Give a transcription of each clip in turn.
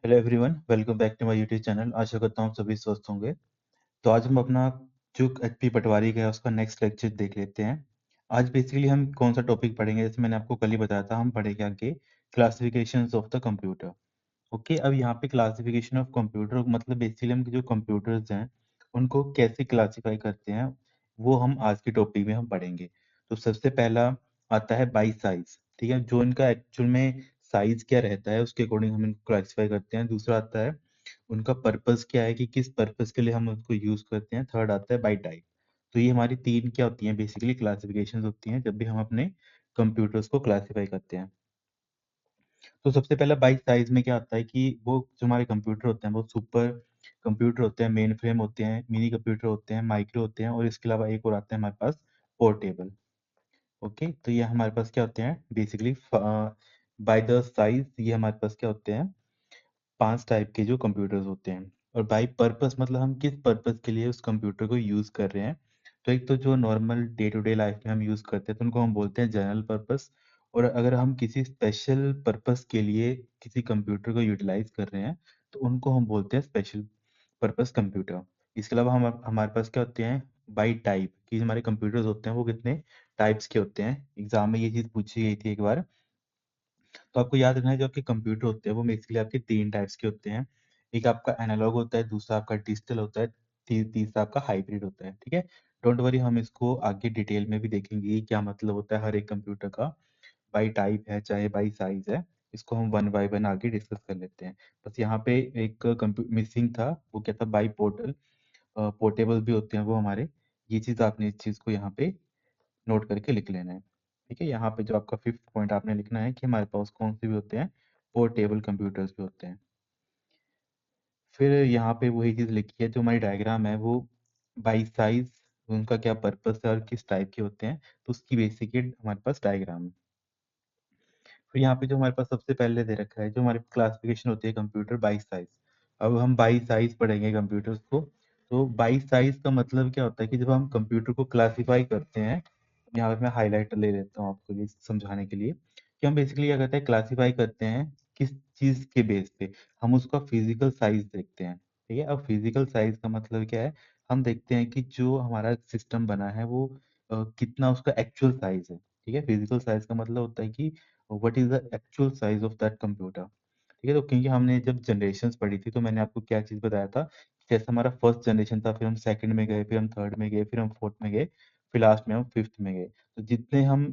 Hello everyone, welcome back to my YouTube channel. आशा करता हूँ आप सभी स्वस्थ होंगे। तो आज हम अपना जो एचपी पटवारी का है उसका नेक्स्ट लेक्चर देख लेते हैं। आज बेसिकली हम कौन सा टॉपिक पढ़ेंगे, जैसे मैंने आपको कल ही बताया था, हम पढ़ेंगे आगे classifications of the computer. Okay, अब यहाँ पे क्लासिफिकेशन ऑफ कंप्यूटर मतलब बेसिकली हम जो कंप्यूटर्स हैं उनको कैसे क्लासिफाई करते हैं वो हम आज के टॉपिक में हम पढ़ेंगे। तो सबसे पहला आता है बाई साइज। ठीक है, जो इनका एक्चुअल में साइज क्या रहता है उसके अकॉर्डिंग हम इनको क्लासिफाई करते हैं। दूसरा आता है उनका पर्पस क्या है, कि किस पर्पस के लिए हम उसको यूज करते हैं। थर्ड आता है बाई टाइप। तो ये हमारी तीन क्या होती हैं, बेसिकली क्लासिफिकेशन होती हैं जब भी हम अपने कंप्यूटर्स को क्लासिफाई करते हैं। तो सबसे पहला बाई साइज में क्या आता है कि वो जो हमारे कंप्यूटर होते हैं वो सुपर कंप्यूटर होते हैं, मेन फ्रेम होते हैं, मिनी कंप्यूटर होते हैं, माइक्रो होते हैं, और इसके अलावा एक और आता है हमारे पास पोर्टेबल। ओके, तो ये हमारे पास क्या होते हैं बेसिकली बाय द साइज, ये हमारे पास क्या होते हैं, 5 टाइप के जो कंप्यूटर्स होते हैं। और बाई पर्पस मतलब हम किस पर्पस के लिए उस कंप्यूटर को यूज कर रहे हैं। तो एक तो जो normal day to day life में हम यूज करते हैं तो उनको हम बोलते हैं जनरल पर्पस। और अगर हम किसी स्पेशल पर्पस के लिए किसी कंप्यूटर को यूटिलाइज कर रहे हैं तो उनको हम बोलते हैं स्पेशल पर्पस कंप्यूटर। इसके अलावा हम हमारे पास क्या होते हैं बाई टाइप, कि हमारे कंप्यूटर्स होते हैं वो कितने टाइप्स के होते हैं। एग्जाम में ये चीज पूछी गई थी एक बार। तो आपको याद रखना है जो आपके कंप्यूटर होते हैं वो बेसिकली आपके 3 टाइप्स के होते हैं। एक आपका एनालॉग होता है, दूसरा आपका डिजिटल होता है, तीसरा आपका हाइब्रिड होता है। ठीक है, डोंट वरी, हम इसको आगे डिटेल में भी देखेंगे कि क्या मतलब होता है हर एक कंप्यूटर का। बाई टाइप है चाहे बाई साइज है, इसको हम वन बाय वन आगे डिस्कस कर लेते हैं। बस यहाँ पे एक मिसिंग था, वो क्या था, बाई पोर्टल। पोर्टेबल भी होते हैं वो हमारे। ये चीज आपने इस चीज को यहाँ पे नोट करके लिख लेना है। ठीक है, यहाँ पे जो आपका फिफ्थ पॉइंट आपने लिखना है कि हमारे पास कौन से भी होते हैं, पोर्टेबल कंप्यूटर्स भी होते हैं। फिर यहाँ पे वही चीज लिखी है, जो हमारी डायग्राम है वो बाई साइज, उनका क्या पर्पस है और किस टाइप के होते हैं, तो उसकी बेसिक हमारे पास डायग्राम है। फिर यहाँ पे जो हमारे पास सबसे पहले दे रखा है, जो हमारी क्लासिफिकेशन होती है कंप्यूटर बाई साइज। अब हम बाई साइज पढ़ेंगे कंप्यूटर्स को। तो बाई साइज का मतलब क्या होता है कि जब हम कंप्यूटर को क्लासिफाई करते हैं, यहाँ पे मैं हाईलाइटर ले लेता हूँ आपको ये समझाने के लिए, कि हम बेसिकली क्या करते हैं, क्लासिफाई करते हैं किस चीज के बेस पे, हम उसका फिजिकल साइज देखते हैं। ठीक है, अब फिजिकल साइज का मतलब क्या है, हम देखते हैं कि जो हमारा सिस्टम बना है वो कितना उसका एक्चुअल साइज है। ठीक है, फिजिकल साइज का मतलब होता है कि what is the actual size of that computer. ठीक है, तो क्योंकि हमने जब जनरेशन्स पढ़ी थी तो मैंने आपको क्या चीज बताया था, जैसे हमारा फर्स्ट जनरेशन था, फिर हम सेकंड में गए, फिर हम थर्ड में गए, फिर हम फोर्थ में गए, फिर लास्ट में हम फिफ्थ में गए। तो जितने हम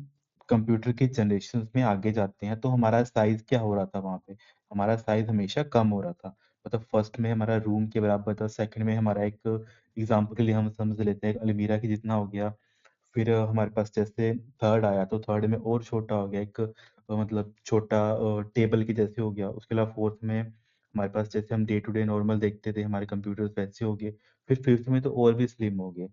कंप्यूटर के जनरेशन में आगे जाते हैं तो हमारा साइज क्या हो रहा था वहां पे, हमारा साइज हमेशा कम हो रहा था। मतलब फर्स्ट में हमारा रूम के बराबर था, सेकंड में हमारा एक एग्जांपल के लिए हम समझ लेते हैं अलमीरा की जितना हो गया। फिर हमारे पास जैसे थर्ड आया तो थर्ड में और छोटा हो गया, एक मतलब छोटा टेबल के जैसे हो गया। उसके अलावा फोर्थ में हमारे पास जैसे हम डे टू डे नॉर्मल देखते थे हमारे कंप्यूटर्स वैसे हो गए। फिर फिफ्थ में तो और भी स्लिम हो गए।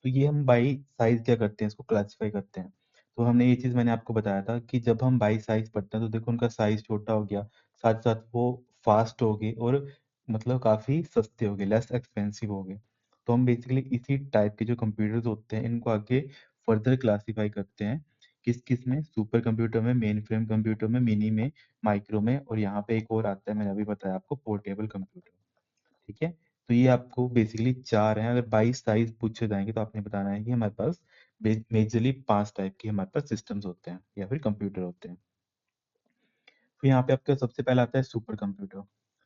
तो ये हम बाई साइज क्या करते हैं, इसको क्लासिफाई करते हैं। तो हमने ये चीज मैंने आपको बताया था कि जब हम बाई साइज पढ़ते हैं तो देखो उनका साइज छोटा हो गया, साथ साथ वो फास्ट हो गए और मतलब काफी सस्ते हो गए, लेस एक्सपेंसिव हो गए। तो हम बेसिकली इसी टाइप के जो कंप्यूटर्स होते हैं इनको आगे फर्दर क्लासिफाई करते हैं। किस किस में, सुपर कंप्यूटर में, मेन फ्रेम कंप्यूटर में, मिनी में, माइक्रो में, और यहाँ पे एक और आता है मैंने अभी बताया आपको, पोर्टेबल कंप्यूटर। ठीक है, तो ये आपको बेसिकली चार हैं। अगर 22 साइज पूछे जाएंगे तो आपने बताना है कि हमारे पास मेजरली 5 टाइप के हमारे पास सिस्टम्स होते हैं या फिर कंप्यूटर होते हैं। फिर यहाँ पे आपका सबसे पहला आता है सुपर कंप्यूटर।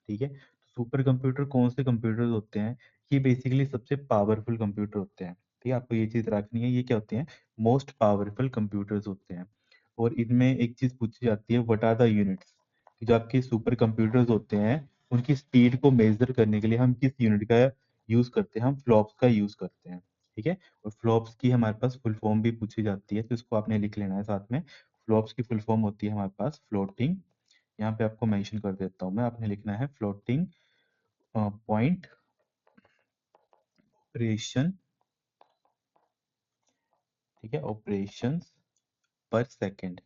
ठीक है, तो सुपर कंप्यूटर कौन से कंप्यूटर होते हैं, ये बेसिकली सबसे पावरफुल कंप्यूटर होते हैं। ठीक है, आपको ये चीज रखनी है, ये क्या होते हैं, मोस्ट पावरफुल कंप्यूटर्स होते हैं। और इनमें एक चीज पूछी जाती है, व्हाट आर द यूनिट्स, कि जो आपके सुपर कंप्यूटर्स होते हैं उनकी स्पीड को मेजर करने के लिए हम किस यूनिट का यूज करते हैं, हम फ्लॉप्स का यूज करते हैं। ठीक है, और फ्लॉप्स की हमारे पास फुल फॉर्म भी पूछी जाती है तो इसको आपने लिख लेना है साथ में। फ्लॉप्स की फुल फॉर्म होती है हमारे पास फ्लोटिंग, यहाँ पे आपको मेंशन कर देता हूँ मैं, आपने लिखना है फ्लोटिंग पॉइंट ऑपरेशन। ठीक है, ऑपरेशंस पर सेकंड,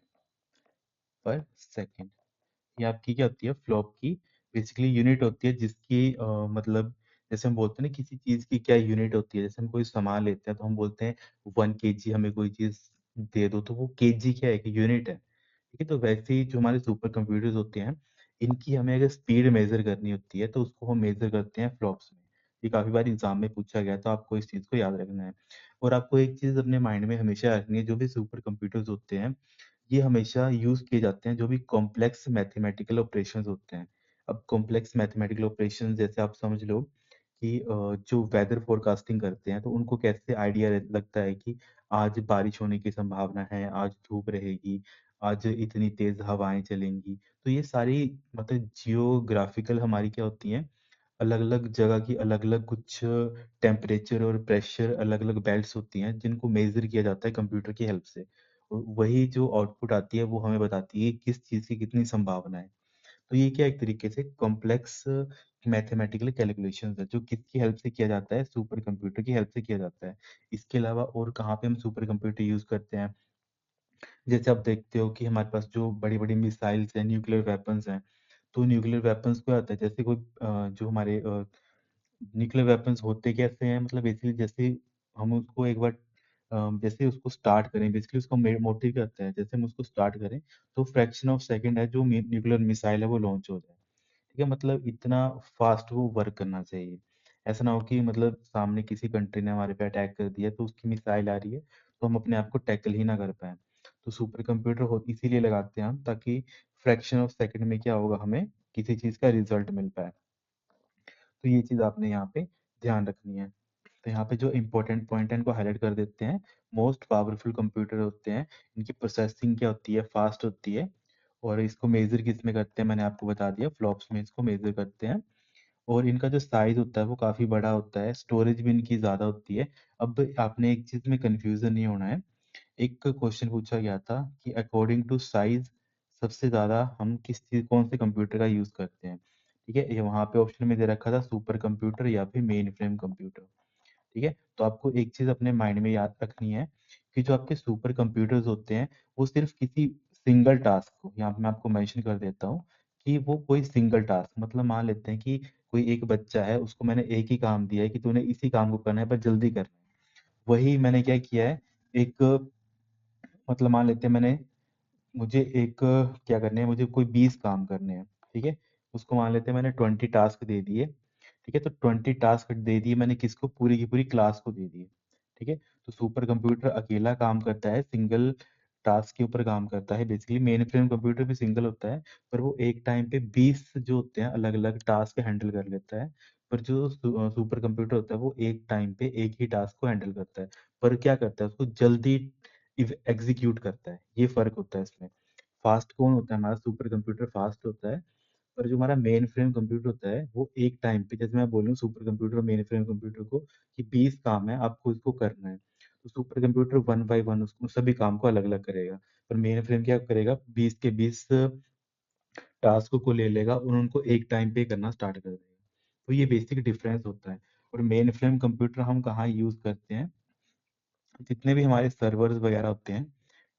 पर सेकंड। ये आपकी क्या होती है, फ्लॉप की बेसिकली यूनिट होती है जिसकी मतलब जैसे हम बोलते हैं ना किसी चीज की क्या यूनिट होती है, जैसे हम कोई सामान लेते हैं तो हम बोलते हैं 1 kg, हमें कोई चीज दे दो तो वो केजी क्या है, कि यूनिट है। ठीक है, तो वैसे ही जो हमारे सुपर कंप्यूटर्स होते हैं इनकी हमें अगर स्पीड मेजर करनी होती है तो उसको हम मेजर करते हैं फ्लॉप्स में। ये काफी बार एग्जाम में पूछा गया, तो आपको इस चीज को याद रखना है। और आपको एक चीज अपने माइंड में हमेशा रखनी है, जो भी सुपर कंप्यूटर्स होते हैं ये हमेशा यूज किए जाते हैं जो भी कॉम्प्लेक्स मैथमेटिकल ऑपरेशंस होते हैं। अब कॉम्प्लेक्स मैथमेटिकल ऑपरेशंस जैसे आप समझ लो कि जो वेदर फोरकास्टिंग करते हैं तो उनको कैसे आइडिया लगता है कि आज बारिश होने की संभावना है, आज धूप रहेगी, आज इतनी तेज हवाएं चलेंगी। तो ये सारी मतलब जियोग्राफिकल हमारी क्या होती हैं, अलग अलग जगह की अलग अलग कुछ टेम्परेचर और प्रेशर अलग अलग बेल्ट्स होती हैं जिनको मेजर किया जाता है कंप्यूटर की हेल्प से। और वही जो आउटपुट आती है वो हमें बताती है कि किस चीज़ की कितनी संभावना है। तो ये क्या एक तरीके से कॉम्प्लेक्स मैथमेटिकल कैलकुलेशन है जो किसकी हेल्प से किया जाता है, सुपर कंप्यूटर की हेल्प से किया जाता है। इसके अलावा और कहाँ पे हम सुपर कंप्यूटर यूज करते हैं, जैसे आप देखते हो कि हमारे पास जो बड़ी बड़ी मिसाइल्स हैं, न्यूक्लियर वेपन्स हैं, तो न्यूक्लियर वेपन्स को आता है जैसे कोई जो हमारे न्यूक्लियर वेपन्स होते कैसे हैं, मतलब बेसिकली जैसे हम उसको एक बार जैसे उसको स्टार्ट करें, बेसिकली उसका मोटिव क्या होता है, जैसे हम उसको स्टार्ट करें तो फ्रैक्शन ऑफ सेकंड है जो न्यूक्लियर मिसाइल है वो लॉन्च हो जाए। ठीक है, मतलब इतना फास्ट वो वर्क करना चाहिए। ऐसा ना हो कि मतलब सामने किसी कंट्री ने हमारे पे अटैक कर दिया तो उसकी मिसाइल आ रही है तो हम अपने आप को टैकल ही ना कर पाए। तो सुपर कंप्यूटर हो इसीलिए लगाते हैं हम, ताकि फ्रैक्शन ऑफ सेकंड में क्या होगा, हमें किसी चीज का रिजल्ट मिल पाए। तो ये चीज आपने यहाँ पे ध्यान रखनी है। तो यहाँ पे जो इंपॉर्टेंट पॉइंट है इनको हाईलाइट कर देते हैं। मोस्ट पावरफुल कंप्यूटर होते हैं, इनकी प्रोसेसिंग क्या होती है, फास्ट होती है। और इसको मेजर किस में करते हैं, मैंने आपको बता दिया, फ्लॉप्स में इसको मेजर करते हैं। और इनका जो साइज होता है वो काफी बड़ा होता है, स्टोरेज भी इनकी ज्यादा होती है। अब आपने एक चीज में कंफ्यूजन नहीं होना है। एक क्वेश्चन पूछा गया था कि अकॉर्डिंग टू साइज सबसे ज्यादा हम किस चीज कौन से कंप्यूटर का यूज करते हैं। ठीक है, ये वहां पे ऑप्शन में दे रखा था सुपर कंप्यूटर या फिर मेन फ्रेम कंप्यूटर। ठीक है, तो आपको एक चीज अपने माइंड में याद रखनी है कि जो आपके सुपर कंप्यूटर्स होते हैं वो सिर्फ किसी सिंगल टास्क को, यहाँ पे मैं आपको मेंशन कर देता हूँ कि वो कोई सिंगल टास्क, मतलब मान लेते हैं कि कोई एक बच्चा है, उसको मैंने एक ही काम दिया है कि तूने इसी काम को करना है पर जल्दी करना है। वही मैंने क्या किया है, एक मतलब मान लेते हैं मैंने, मुझे एक क्या करने हैं, मुझे कोई 20 काम करने हैं। ठीक है, उसको मान लेते हैं मैंने 20 टास्क दे दिए। ठीक है, तो 20 टास्क दे दिए मैंने किसको, पूरी की पूरी क्लास को दे दिए। ठीक है, तो सुपर कंप्यूटर अकेला काम करता है, सिंगल टास्क के ऊपर काम करता है। बेसिकली मेन फ्रेम कंप्यूटर भी सिंगल होता है, पर वो एक टाइम पे 20 जो होते हैं अलग अलग टास्क हैंडल कर लेता है। पर जो सुपर कंप्यूटर होता है वो एक टाइम पे एक ही टास्क को हैंडल करता है, पर क्या करता है, उसको जल्दी एग्जीक्यूट करता है। ये फर्क होता है इसमें। फास्ट कौन होता है, हमारा सुपर कंप्यूटर फास्ट होता है, पर जो हमारा मेन फ्रेम कंप्यूटर होता है वो एक टाइम पे, जैसे मैं बोलूँ सुपर कंप्यूटर और मेन फ्रेम कंप्यूटर को कि 20 काम है आपको इसको करना है, तो super computer one by one उसको सभी काम को अलग अलग करेगा। पर मेन फ्रेम क्या करेगा, 20 के 20 टास्क को ले लेगा और उनको एक टाइम पे करना स्टार्ट कर देगा। तो ये बेसिक डिफरेंस होता है। और मेन फ्रेम कंप्यूटर हम कहाँ यूज करते हैं, जितने भी हमारे सर्वर्स वगैरह होते हैं।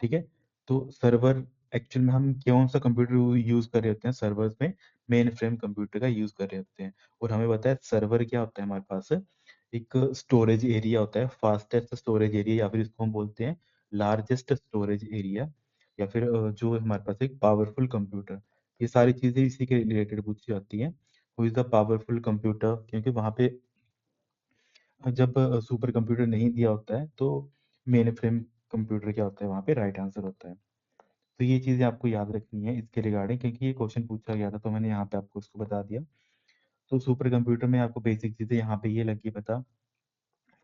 ठीक है, तो सर्वर एक्चुअल में हम कौन सा कंप्यूटर यूज कर रहे होते हैं, सर्वर्स में मेन फ्रेम कंप्यूटर का यूज कर रहे होते हैं। और हमें पता है सर्वर क्या होता है, हमारे पास एक स्टोरेज एरिया होता है, फास्टेस्ट स्टोरेज एरिया, या फिर इसको हम बोलते हैं लार्जेस्ट स्टोरेज एरिया, या फिर जो हमारे पास एक पावरफुल कंप्यूटर। ये सारी चीजें इसी के रिलेटेड पूछी जाती हैं। Who is the powerful computer, क्योंकि वहां पे जब सुपर कंप्यूटर नहीं दिया होता है तो मेन फ्रेम कंप्यूटर क्या होता है, वहाँ पे राइट आंसर होता है। तो ये चीजें आपको याद रखनी है इसके रिगार्डिंग, क्योंकि ये क्वेश्चन पूछा गया था तो मैंने यहाँ पे आपको इसको बता दिया। तो सुपर कंप्यूटर में आपको बेसिक चीजें यहाँ पे ये लगी पता,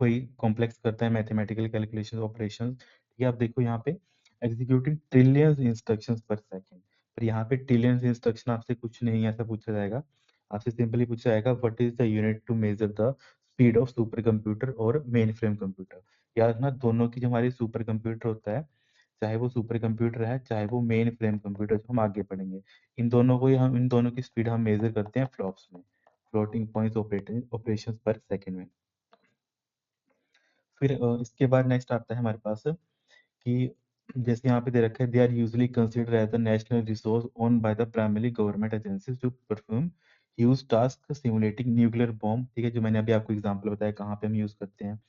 वही कॉम्प्लेक्स करता है मैथमेटिकल कैलकुलेशन ऑपरेशन। ठीक है, आप देखो यहाँ पे एग्जीक्यूटिंग ट्रिलियंस इंस्ट्रक्शंस पर सेकंड, पर यहाँ पे ट्रिलियंस इंस्ट्रक्शन आपसे कुछ नहीं ऐसा पूछा जाएगा। आपसे सिंपली पूछा जाएगा what is the unit to measure the speed of supercomputer और मेन फ्रेम कंप्यूटर। याद रखना, दोनों की जो हमारी सुपर कंप्यूटर होता है, चाहे वो सुपर कंप्यूटर है चाहे वो मेन फ्रेम कंप्यूटर, जो हम आगे पढ़ेंगे, इन दोनों की स्पीड हम मेजर करते हैं फ्लॉप्स में, फ्लोटिंग पॉइंट ऑपरेटिंग ऑपरेशंस पर सेकंड में। फिर इसके बाद नेक्स्ट आता है हमारे पास कि जैसे यहाँ पे दे रखा है, they are usually consider as the national resource own by the primary government agencies to perform huge task simulating nuclear bomb. ठीक है, जो मैंने अभी आपको एग्जांपल बताया कहाँ पे हम यूज करते हैं,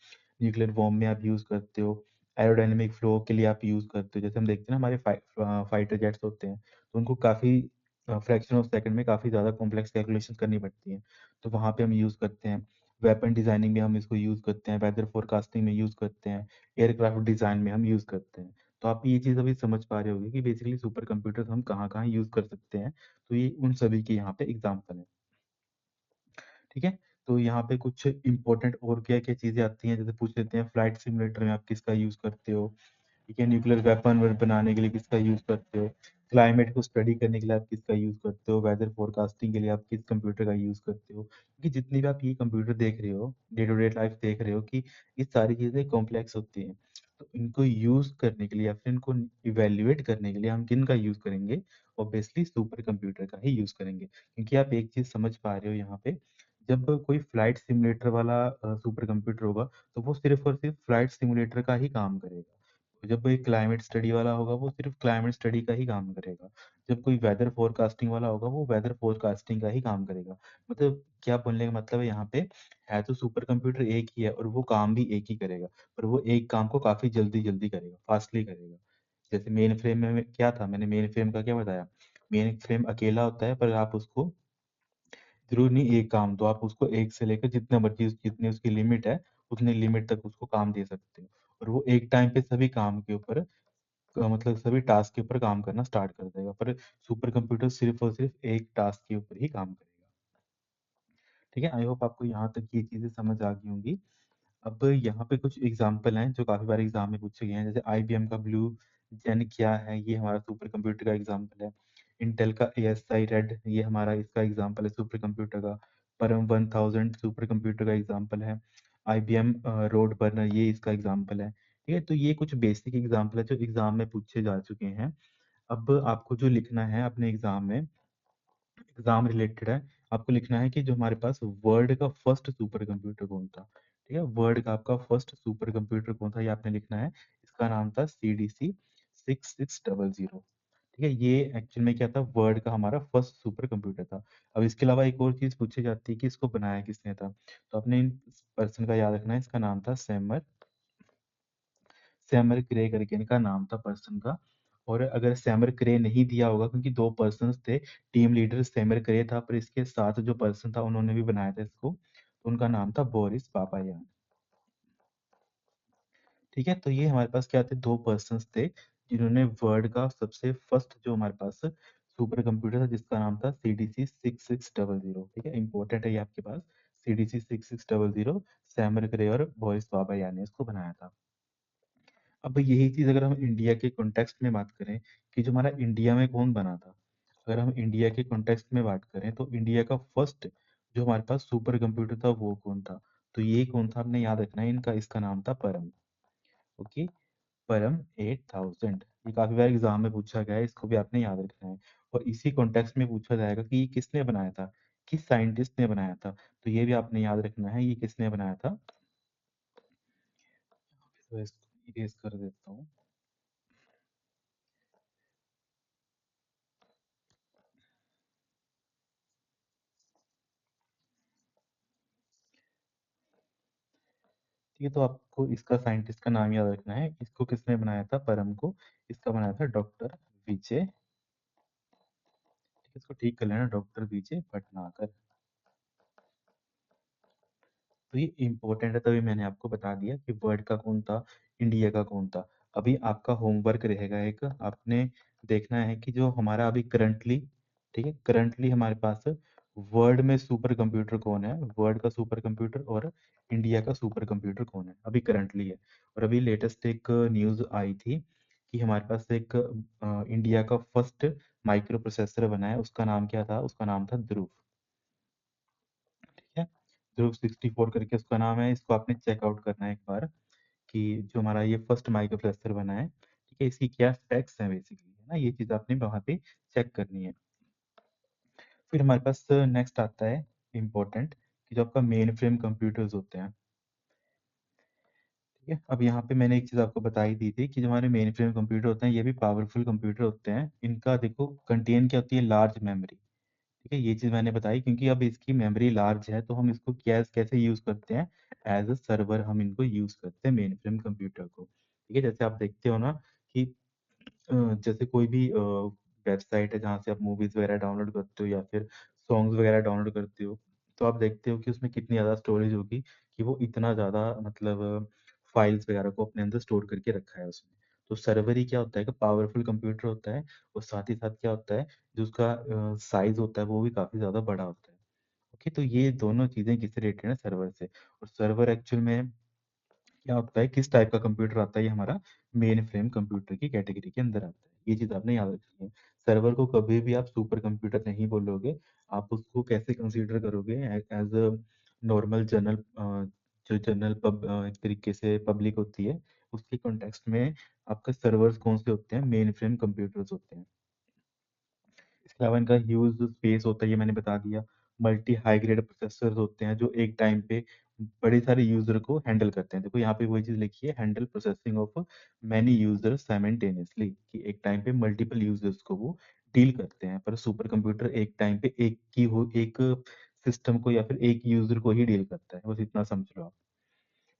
न्यूक्लियर बॉम्ब में आप यूज करते हो, एरोडायनेमिक फ्लो के लिए आप यूज करते हो। जैसे हम देखते हैं ना हमारे फाइटर जेट्स होते हैं तो उनको काफी फ्रैक्शन ऑफ सेकंड में काफ़ी ज़्यादा कॉम्प्लेक्स कैलकुलेशंस करनी पड़ती हैं, तो वहाँ पे हम यूज़ करते हैं। वेपन डिज़ाइनिंग में हम इसको यूज़ करते हैं, वेदर फोरकास्टिंग में यूज़ करते हैं, एयरक्राफ्ट डिज़ाइन में हम यूज़ करते हैं। तो आप ये चीज़ अभी समझ पा रहे होंगे कि बेसिकली सुपर कंप्यूटर्स हम कहाँ-कहाँ यूज़ कर सकते हैं, तो ये उन सभी के यहाँ पे एग्ज़ाम्पल हैं। ठीक है? तो यहाँ पे कुछ इम्पोर्टेंट और क्या-क्या चीज़ें आती हैं, जैसे पूछ लेते हैं फ्लाइट सिमुलेटर में आप किसका यूज़ करते हो? ठीक है, न्यूक्लियर वेपन बनाने के लिए किसका यूज़ करते हो? क्लाइमेट को स्टडी करने के लिए आप किसका यूज़ करते हो? वेदर फोरकास्टिंग के लिए आप किस कंप्यूटर का यूज़ करते हो? क्योंकि जितनी भी आप ये कंप्यूटर देख रहे हो, डे टू डे लाइफ देख रहे हो कि ये सारी चीज़ें कॉम्प्लेक्स होती हैं। तो इनको यूज़ करने के लिए या फिर इनको इवैल्यूएट करने के लिए हम किनका यूज़ करेंगे? ऑब्वियसली सुपर कंप्यूटर का ही यूज़ करेंगे। क्योंकि आप एक चीज़ समझ पा रहे हो यहाँ पे, जब कोई फ्लाइट सिमुलेटर वाला सुपर कंप्यूटर होगा, तो वो सिर्फ़ और सिर्फ़ फ्लाइट सिमुलेटर का ही काम करेगा। जब कोई क्लाइमेट स्टडी वाला होगा, वो सिर्फ़ क्लाइमेट स्टडी का ही काम करेगा। जब कोई वेदर फ़ोरकास्टिंग वाला होगा, वो वेदर फ़ोरकास्टिंग का ही काम करेगा। मतलब क्या बोलने का मतलब है यहाँ पे, है तो सुपर कंप्यूटर एक ही है और वो काम भी एक ही करेगा, पर वो एक काम को काफ़ी जल्दी-जल्दी करेगा, फ़ास्टली करेगा। जैसे मेन फ्रेम में क्या था, मैंने मेन फ्रेम का क्या बताया? मेन फ्रेम अकेला होता है, पर आप उसको ज़रूरी नहीं एक काम दो, आप उसको 1 से लेकर जितना मर्ज़ी जितनी उसकी लिमिट है, उतनी लिमिट तक उसको काम दे सकते हो। और वो एक टाइम पे सभी काम के ऊपर मतलब सभी टास्क के ऊपर काम करना स्टार्ट कर देगा, पर सुपर कंप्यूटर सिर्फ़ और सिर्फ़ एक टास्क के ऊपर ही काम करेगा। ठीक है? आई होप आपको यहाँ तक ये चीज़ें समझ आ गई होंगी। अब यहाँ पे कुछ एग्ज़ाम्पल हैं जो काफ़ी बार एग्ज़ाम में पूछे गए हैं, जैसे आईबीएम का ब्लू जेन क्या है? ये हमारा सुपर कंप्यूटर का एग्ज़ाम्पल है। इंटेल का एएसआई रेड ये हमारा इसका एग्ज़ाम्पल है सुपर कंप्यूटर का। परम 1000 सुपर कंप्यूटर का एग्ज़ाम्पल है। आईबीएम रोड बर्नर ये इसका एग्ज़ाम्पल है। ठीक है? तो ये कुछ बेसिक एग्ज़ाम्पल है जो एग्ज़ाम में पूछे जा चुके हैं। अब आपको जो लिखना है अपने एग्ज़ाम में, एग्ज़ाम रिलेटेड है, आपको लिखना है कि जो हमारे पास वर्ल्ड का फर्स्ट सुपर कंप्यूटर कौन था? ठीक है? वर्ल्ड का आपका फर्स्ट सुपर कंप्यूटर कौन था? ये आपने लिखना है। इसका नाम था सीडीसी 6600। ठीक है? ये एक्चुअल में क्या था? वर्ल्ड का हमारा फर्स्ट सुपर कंप्यूटर था। अब इसके अलावा एक और चीज़ पूछी जाती है कि इसको बनाया किसने था? तो आपने इस पर्सन का याद रखना है, इसका नाम था सैमर सैमर क्रे करके इनका नाम था पर्सन का। और अगर सैमर क्रे नहीं दिया होगा, क्योंकि 2 पर्सन्स थे, टीम लीडर सैमर क्रे था, पर इसके साथ जो पर्सन था उन्होंने भी बनाया था इसको, तो उनका नाम था बोरिस पापायान। ठीक है? तो ये हमारे पास क्या थे, 2 पर्सन्स थे, जिन्होंने वर्ल्ड का सबसे फर्स्ट जो हमारे पास सुपर कंप्यूटर था जिसका नाम था सीडीसी 6600। ठीक है? इम्पोर्टेंट है ये आपके पास, सीडीसी 6600 सैमर क्रे और बोरिस पापायान ने इसको बनाया था। अब यही चीज़ अगर हम इंडिया के कॉन्टेक्स्ट में बात करें कि जो हमारा इंडिया में कौन बना था? अगर हम इंडिया के कॉन्टेक्स्ट में बात करें तो इंडिया का फर्स्ट जो हमारे पास सुपर कंप्यूटर था वो कौन था? तो ये कौन था आपने याद रखना है इनका, इसका नाम था परम। ओके? परम 8000। ये काफ़ी बार एग्ज़ाम में पूछा गया है, इसको भी आपने याद रखना है। और इसी कॉन्टेक्स्ट में पूछा जाएगा कि ये किसने बनाया था? किस साइंटिस्ट ने बनाया था? तो ये भी आपने याद रखना है, ये किसने बनाया था? तो इसको इरेज़ कर देता हूँ। ठीक है, तो आपको इसका साइंटिस्ट का नाम याद रखना है। इसको किसने बनाया था परम को? इसका बनाया था डॉक्टर विजय। इसको ठीक कर लेना, डॉक्टर विजय भटनागर। तो ये इम्पोर्टेंट है, तभी मैंने आपको बता दिया कि वर्ल्ड का कौन था, इंडिया का कौन था। अभी आपका होमवर्क रहेगा एक, आपने देखना है कि जो हमारा अभी करंटली, ठीक है, करंटली हमारे पास वर्ल्ड में सुपर कंप्यूटर कौन है, वर्ल्ड का सुपर कंप्यूटर और इंडिया का सुपर कंप्यूटर कौन है, अभी करंटली है। और अभी लेटेस्ट एक न्यूज़ आई थी कि हमारे पास एक इंडिया का फर्स्ट माइक्रो प्रोसेसर बना है, उसका नाम क्या था? उसका नाम था ध्रुव। ठीक है? ध्रुव 64 करके उसका नाम है, इसको आपने चेकआउट करना है एक बार कि जो हमारा ये फर्स्ट माइक्रो प्रोसेसर बना है, ठीक है, इसकी क्या स्पेक्स हैं बेसिकली, है ना? ये चीज़ आपने वहाँ पे चेक करनी है। फिर हमारे पास नेक्स्ट आता है इम्पोर्टेंट, कि जो आपका मेन फ्रेम कंप्यूटर्स होते हैं, ठीक है? अब यहाँ पे मैंने एक चीज़ आपको बता ही दी थी कि जो हमारे मेन फ्रेम कंप्यूटर होते हैं, ये भी पावरफुल कंप्यूटर होते हैं। इनका देखो कंटेन क्या होती है, लार्ज मेमोरी। ठीक है, ये चीज़ मैंने बताई क्योंकि अब इसकी मेमोरी लार्ज है, तो हम इसको कैसे यूज़ करते हैं, एज अ सर्वर हम इनको यूज़ करते हैं मेन फ्रेम कंप्यूटर को। ठीक है, जैसे आप देखते हो ना कि जैसे कोई भी वेबसाइट है जहाँ से आप मूवीज़ वगैरह डाउनलोड करते हो या फिर सॉन्ग्स वगैरह डाउनलोड करते हो, तो आप देखते हो कि उसमें कितनी ज़्यादा स्टोरेज होगी कि वो इतना ज़्यादा मतलब फाइल्स वगैरह को अपने अंदर स्टोर करके रखा है उसने। तो सर्वर ही क्या होता है कि पावरफुल कंप्यूटर होता है और साथ ही साथ क्या होता है, जो उसका साइज़ होता है वो भी काफ़ी ज़्यादा बड़ा होता है। ओके, तो ये दोनों चीज़ें किससे रिलेटेड है, सर्वर से। और सर्वर एक्चुअल में क्या होता है, किस टाइप का कंप्यूटर आता है, ये हमारा मेन फ्रेम कंप्यूटर की कैटेगरी के अंदर आता है। ये चीज़ आपने याद रखनी है। सर्वर को कभी भी आप सुपर कंप्यूटर नहीं बोलोगे, आप उसको कैसे कंसीडर करोगे, एज अ नॉर्मल जनरल जो जनरल एक तरीके से पब्लिक होती है, उसके कॉन्टेक्स्ट में आपका सर्वर्स कौन से होते हैं, मेन फ्रेम कंप्यूटर्स होते हैं। इसके अलावा इनका ह्यूज स्पेस होता है, ये मैंने बता दिया। मल्टी हाई ग्रेड प्रोसेसर्स होते हैं जो एक टाइम पे बड़े सारे यूजर को हैंडल करते हैं। देखो यहाँ पे वही चीज लिखी है, handle processing of many users simultaneously, कि एक टाइम पे मल्टीपल यूजर्स को वो डील करते हैं। पर सुपर कंप्यूटर एक टाइम पे एक सिस्टम को या फिर एक यूजर को ही डील करता है, बस इतना समझ लो आप।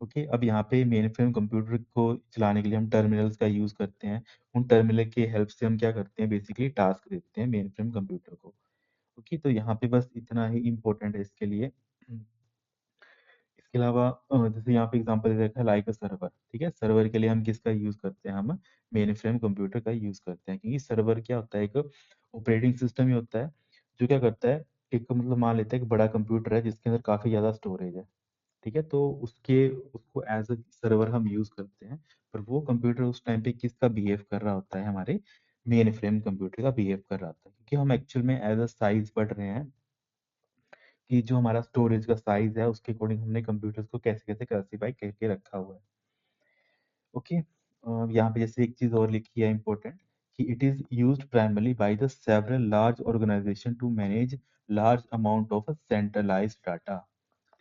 ओके, अब यहाँ पे मेन फ्रेम कंप्यूटर को चलाने के लिए हम टर्मिनल्स का यूज करते हैं। उन टर्मिनल की हेल्प से हम क्या करते हैं, बेसिकली टास्क देते हैं मेन फ्रेम कंप्यूटर को। ओके, तो यहाँ पे बस इतना ही इम्पोर्टेंट है इसके लिए। इसके अलावा जैसे यहाँ पे एग्जांपल दे रखा है लाइक अ सर्वर। ठीक है, सर्वर के लिए हम किसका यूज करते हैं, हम मेन फ्रेम कंप्यूटर का यूज करते हैं, क्योंकि सर्वर क्या होता है, एक ऑपरेटिंग सिस्टम ही होता है जो क्या करता है, एक मतलब मान लेते हैं कि बड़ा कंप्यूटर है जिसके अंदर काफी ज्यादा स्टोरेज है। ठीक है, तो उसको एज अ सर्वर हम यूज करते हैं। पर वो कंप्यूटर उस टाइम पे किसका बिहेव कर रहा होता है, हमारे मेन फ्रेम कंप्यूटर का बिहेव कर रहा होता है, क्योंकि हम एक्चुअल में एज अ साइज पढ़ रहे हैं कि जो हमारा स्टोरेज का साइज है उसके अकॉर्डिंग हमने कंप्यूटर्स को कैसे कैसे क्लासीफाई करके रखा हुआ है। ओके, यहाँ पे जैसे एक चीज और लिखी है इंपॉर्टेंट, कि it is used primarily by the several large organisation to manage large amount of centralised data.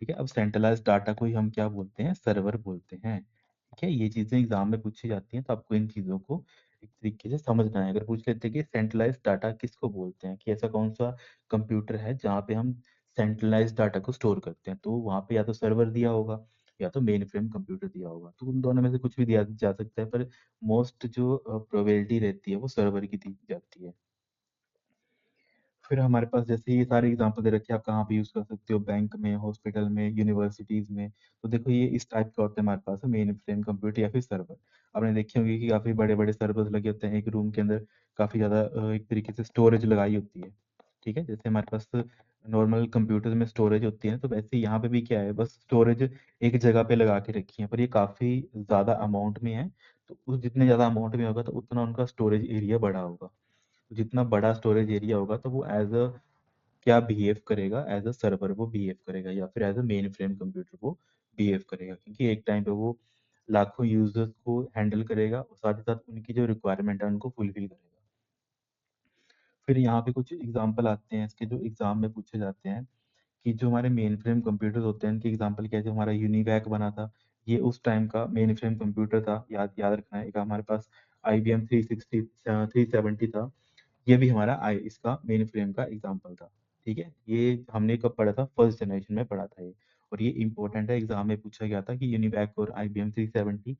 ठीक है, अब सेंट्रलाइज्ड डाटा को ही हम क्या बोलते हैं, सर्वर बोलते हैं। ठीक है, ये चीजें एग्जाम में पूछी जाती हैं, तो आपको इन चीजों को एक तरीके से समझना है। अगर पूछ लेते हैं कि सेंट्रलाइज्ड डाटा किसको बोलते हैं, कि ऐसा कौन सा कंप्यूटर है जहाँ पे हम सेंट्रलाइज्ड डाटा को स्टोर करते हैं, तो वहाँ पे या तो सर्वर दिया होगा या तो मेन फ्रेम कंप्यूटर दिया होगा। तो उन दोनों में से कुछ भी दिया जा सकता है, पर मोस्ट जो प्रोबेबिलिटी रहती है वो सर्वर की दी जाती है। फिर हमारे पास जैसे ये सारे एग्जांपल दे रखे हैं, आप कहाँ पे यूज कर सकते हो, बैंक में, हॉस्पिटल में, यूनिवर्सिटीज में। तो देखो ये इस टाइप का होता है हमारे पास मेन फ्रेम कंप्यूटर या फिर सर्वर। आपने देखे होंगे कि काफी बड़े बड़े सर्वर्स लगे होते हैं एक रूम के अंदर, काफी ज्यादा एक तरीके से स्टोरेज लगाई होती है। ठीक है, जैसे हमारे पास नॉर्मल कंप्यूटर में स्टोरेज होती है, तो वैसे यहाँ पे भी क्या है, बस स्टोरेज एक जगह पे लगा के रखी है, पर ये काफी ज्यादा अमाउंट में है। तो उस जितने ज्यादा अमाउंट में होगा तो उतना उनका स्टोरेज एरिया बड़ा होगा। जितना बड़ा स्टोरेज एरिया होगा तो वो एज अ क्या बिहेव करेगा, एज अ सर्वर वो बिहेव करेगा या फिर as a mainframe computer वो बिहेव करेगा, क्योंकि एक टाइम पे वो लाखों यूजर्स को हैंडल करेगा और साथ ही साथ उनकी जो रिक्वायरमेंट है उनको फुलफिल करेगा। फिर यहाँ पे कुछ एग्जांपल आते हैं इसके जो एग्जाम में पूछे जाते हैं, कि जो हमारे मेन फ्रेम कंप्यूटर्स होते हैं उनके एग्जांपल क्या है। जो हमारा यूनिवैक बना था, ये उस टाइम का मेन फ्रेम कंप्यूटर था, याद याद रखना है। एक हमारे पास IBM 360 370 था, ये भी हमारा आई इसका मेन फ्रेम का एग्जांपल था। ठीक है, ये हमने कब पढ़ा था, फर्स्ट जनरेशन में पढ़ा था ये। और ये इंपॉर्टेंट है, एग्जाम में पूछा गया था कि यूनिवैक और IBM 370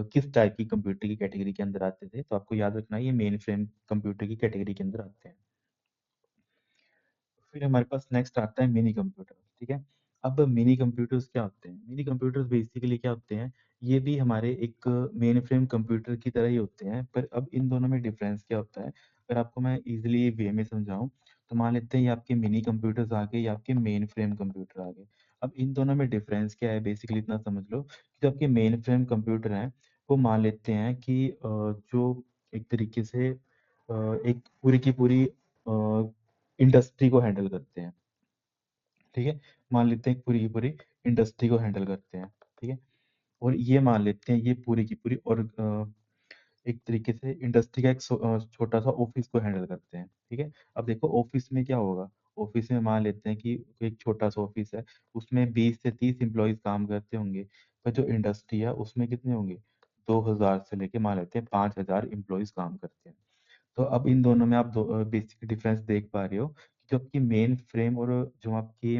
किस टाइप की कंप्यूटर की कैटेगरी के अंदर आते थे। तो आपको याद रखना है ये मेन फ्रेम कंप्यूटर की कैटेगरी के अंदर आते हैं। फिर हमारे पास नेक्स्ट आता है मिनी कंप्यूटर। ठीक है, अब मिनी कंप्यूटर्स क्या होते हैं, मिनी कंप्यूटर्स बेसिकली क्या होते हैं, ये भी हमारे एक मेन फ्रेम कंप्यूटर की तरह ही होते हैं, पर अब इन दोनों में डिफरेंस क्या होता है। अगर आपको मैं इजीली वे में समझाऊं, तो मान लेते हैं ये आपके मिनी कंप्यूटर्स आ गए या आपके मेन फ्रेम कंप्यूटर आ गए। अब इन दोनों में डिफरेंस क्या है, बेसिकली इतना समझ लो कि जो आपके मेन फ्रेम कंप्यूटर हैं, वो मान लेते हैं कि जो एक तरीके से एक पूरी की पूरी इंडस्ट्री को हैंडल करते हैं। ठीक है, मान लेते हैं पूरी की पूरी इंडस्ट्री को हैंडल करते हैं। ठीक है, और ये मान लेते हैं ये पूरी की पूरी और एक तरीके से इंडस्ट्री का एक छोटा सा ऑफिस को हैंडल करते हैं। ठीक है, अब देखो ऑफिस में क्या होगा, ऑफिस में मान लेते हैं कि एक छोटा सा ऑफिस है, उसमें 20 से 30 एम्प्लॉयज काम करते होंगे। पर जो इंडस्ट्री है उसमें कितने होंगे, 2000 से लेके मान लेते हैं 5000 एम्प्लॉयज काम करते हैं। तो अब इन दोनों में आप बेसिक डिफरेंस देख पा रहे हो कि जो आपकी मेन फ्रेम और जो आपकी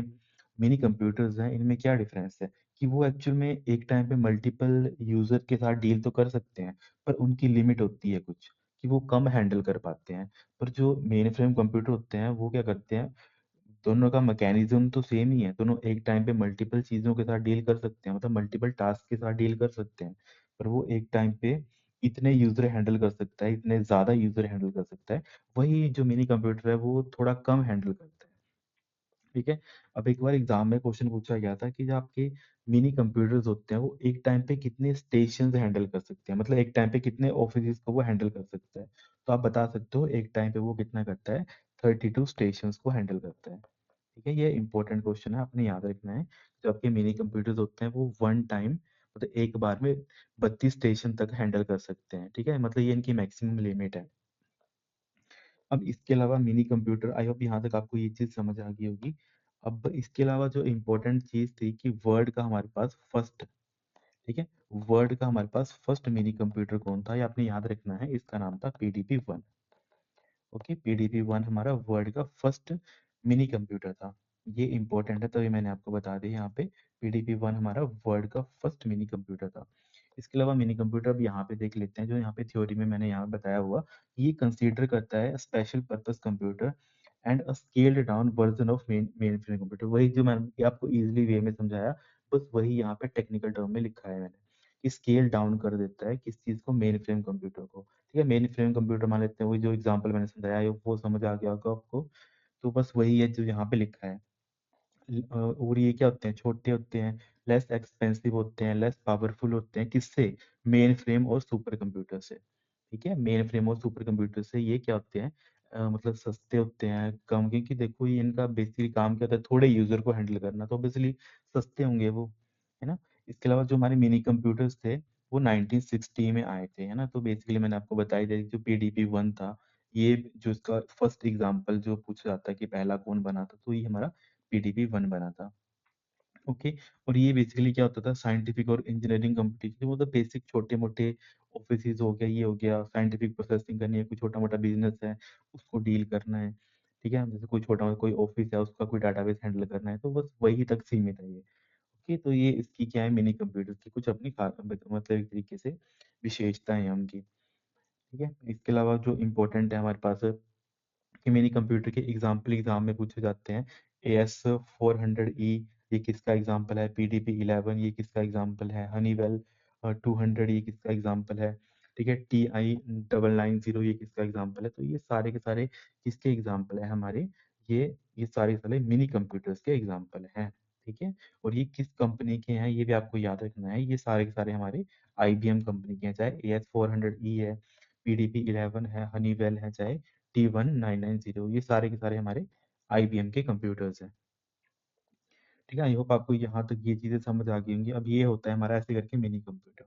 मिनी कंप्यूटर्स हैं, इनमें क्या डिफरेंस है, कि वो एक्चुअल में एक टाइम पे मल्टीपल यूजर के साथ डील तो कर सकते हैं, पर उनकी लिमिट होती है कुछ, कि वो कम हैंडल कर पाते हैं। पर जो मेन फ्रेम कंप्यूटर होते हैं वो क्या करते हैं, दोनों का मैकेनिज्म तो सेम ही है, दोनों एक टाइम पे मल्टीपल चीजों के साथ डील कर सकते हैं, मतलब मल्टीपल टास्क के साथ डील कर सकते हैं। पर वो एक टाइम पे इतने यूजर हैंडल कर सकता है, इतने ज्यादा यूजर हैंडल कर सकता है। वही जो मिनी कंप्यूटर है वो थोड़ा कम हैंडल करता है। ठीक है। अब एक बार एग्जाम में क्वेश्चन पूछा गया था कि जो आपके मिनी कंप्यूटर्स होते हैं वो एक टाइम पे कितने स्टेशन हैंडल कर सकते हैं, मतलब एक टाइम पे कितने ऑफिस को वो हैंडल कर सकता है। तो आप बता सकते हो एक टाइम पे वो कितना करता है, 32 स्टेशन को हैंडल करता है। ठीक है, ये इंपॉर्टेंट क्वेश्चन है, आपने याद रखना है। जो आपके मिनी कंप्यूटर्स होते हैं वो वन टाइम मतलब एक बार में 32 स्टेशन तक हैंडल कर सकते हैं। ठीक है, मतलब ये इनकी मैक्सिमम लिमिट है। अब इसके अलावा मिनी कंप्यूटर, आई होप यहाँ तक आपको ये चीज समझ आ गई होगी। अब इसके अलावा जो इम्पोर्टेंट चीज थी कि वर्ड का हमारे पास फर्स्ट, ठीक है, वर्ड का हमारे पास फर्स्ट मिनी कंप्यूटर कौन था, ये आपने याद रखना है, इसका नाम था PDP-1। ओके, PDP-1 हमारा वर्ल्ड का फर्स्ट मिनी कंप्यूटर था। ये इंपॉर्टेंट है, तभी मैंने आपको बता दिया यहाँ पे। PDP-1 हमारा वर्ल्ड का फर्स्ट मिनी कंप्यूटर था। इसके अलावा मिनी कंप्यूटर अब यहाँ पे देख लेते हैं, जो यहाँ पे थ्योरी में मैंने यहाँ बताया हुआ, ये कंसीडर करता है special purpose computer and a scaled down version of main frame computer. वही जो मैंने आपको इजिली वे में समझाया, बस वही यहाँ पे टेक्निकल टर्म में लिखा है मैंने, कि स्केल डाउन कर देता है किस चीज को, मेन फ्रेम कंप्यूटर को। ठीक है, मेन फ्रेम कंप्यूटर मान लेते हैं, वही जो एग्जांपल मैंने समझाया है वो समझ आ गया होगा आपको। तो बस वही है जो यहाँ पे लिखा है। और ये क्या होते हैं, छोटे होते हैं, लेस एक्सपेंसिव होते हैं, लेस पावरफुल होते हैं, किससे, मेन फ्रेम और सुपर कंप्यूटर से। ठीक है, मेन फ्रेम और सुपर कंप्यूटर से ये क्या होते हैं, मतलब सस्ते होते हैं, कम, क्योंकि देखो ये इनका बेसिकली काम क्या होता है, थोड़े यूजर को हैंडल करना, तो ऑब्वियसली सस्ते होंगे वो, है ना। इसके अलावा जो हमारे मिनी कंप्यूटर्स थे वो 1960 में आए थे, है ना। तो बेसिकली मैंने आपको बताई थी जो PDP-1 था, ये जो इसका फर्स्ट एग्जांपल जो पूछा जाता है कि पहला कौन बना था, तो ये हमारा PDP-1 बना था। ओके। और ये बेसिकली क्या होता था, साइंटिफिक और इंजीनियरिंग कंपटीशन, वो तो बेसिक छोटे मोटे ऑफिस हो गया, ये हो गया, साइंटिफिक प्रोसेसिंग करनी है, कोई छोटा मोटा बिजनेस है उसको डील करना है। ठीक है, जैसे कोई छोटा मोटा कोई ऑफिस है उसका कोई डाटाबेस हैंडल करना है, तो बस वही तक सीमित है ये। ओके, तो ये इसकी क्या है, मिनी कंप्यूटर की कुछ अपनी मतलब एक तरीके से विशेषताएं हैं उनकी। ठीक है, इसके अलावा जो इम्पोर्टेंट है हमारे पास कि मिनी कंप्यूटर के एग्जाम में पूछे जाते हैं। AS400E, ये किसका एग्जाम्पल है, PDP-11 ये किसका एग्जाम्पल है, हनीवेल 200 ये किसका एग्जाम्पल है, ठीक है, TI-990 ये किसका एग्जाम्पल है। तो ये सारे के सारे किसके एग्जाम्पल है हमारे, ये सारे सारे मिनी कंप्यूटर्स के एग्जाम्पल हैं। ठीक है, और ये किस कंपनी के हैं ये भी आपको याद रखना है, ये सारे के सारे हमारे IBM कंपनी के हैं, चाहे AS400E है, PDP-11 है, हनीवेल है, चाहे T1990, ये सारे के सारे हमारे IBM के कंप्यूटर्स हैं। ठीक है, आई होप आपको यहाँ तक ये चीजें समझ आ गई होंगी। अब ये होता है हमारा ऐसे करके मिनी कंप्यूटर।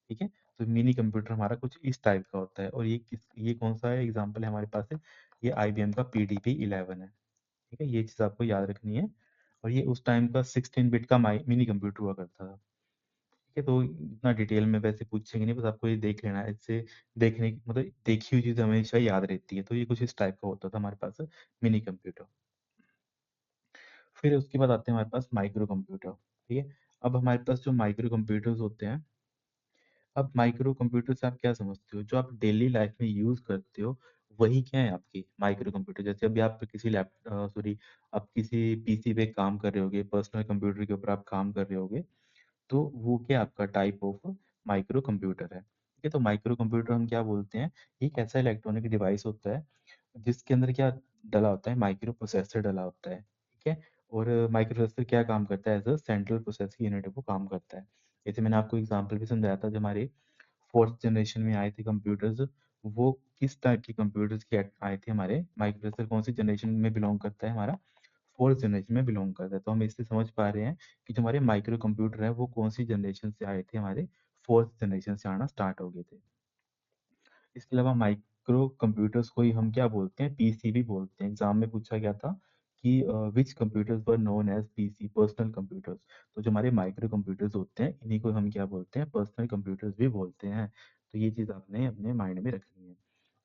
ठीक है, तो मिनी कंप्यूटर हमारा कुछ इस टाइप का होता है, और ये कौन सा है एग्जाम्पल है हमारे पास है, ये IBM का PDP-11 है। ठीक है, ये चीज आपको याद रखनी है। और ये उस टाइम का 16 बिट का मिनी कंप्यूटर हुआ करता था। ठीक है, तो इतना डिटेल में वैसे पूछेंगे नहीं, बस आपको ये देख लेना है, इससे देखने की मतलब देखी हुई चीज हमेशा याद रहती है। तो ये कुछ इस टाइप का होता था हमारे पास मिनी कंप्यूटर। फिर उसके बाद आते हैं हमारे पास माइक्रो कंप्यूटर। ठीक है, अब हमारे पास जो माइक्रो कंप्यूटर्स होते हैं, अब माइक्रो कंप्यूटर से आप क्या समझते हो, जो आप डेली लाइफ में यूज करते हो वही क्या है आपकी माइक्रो कंप्यूटर। जैसे अभी आप किसी सॉरी, आप किसी PC पे काम कर रहे होगे, पर्सनल कंप्यूटर के ऊपर आप काम कर रहे होगे, तो वो क्या आपका टाइप ऑफ माइक्रो कंप्यूटर है। ठीक है, तो माइक्रो कंप्यूटर हम क्या बोलते हैं, एक ऐसा इलेक्ट्रॉनिक डिवाइस होता है जिसके अंदर क्या डला होता है, माइक्रो प्रोसेसर डला होता है। ठीक है, और माइक्रो प्रोसेसर क्या काम करता है, as a central processing unit वो काम करता है। जैसे मैंने आपको एग्जांपल भी समझाया था, जो हमारे फोर्थ जनरेशन में आए थे कंप्यूटर्स, वो किस टाइप के कंप्यूटर्स के आए थे, हमारे माइक्रो प्रोसेसर कौन सी जनरेशन में बिलोंग करता है, हमारा फोर्थ जनरेशन में बिलोंग करता है। तो हम इससे समझ पा रहे हैं कि जो हमारे माइक्रो कंप्यूटर है वो कौन सी जनरेशन से आए थे, हमारे फोर्थ जनरेशन से आना स्टार्ट हो गए थे। इसके अलावा माइक्रो कंप्यूटर्स को ही हम क्या बोलते हैं, PCB बोलते हैं। एग्जाम में पूछा गया था कि which computers were known as PC, personal computers. तो जो हमारे माइक्रो कंप्यूटर्स होते हैं इन्हीं को हम क्या बोलते हैं, पर्सनल कंप्यूटर्स भी बोलते हैं। तो ये चीज आपने अपने माइंड में रखनी है।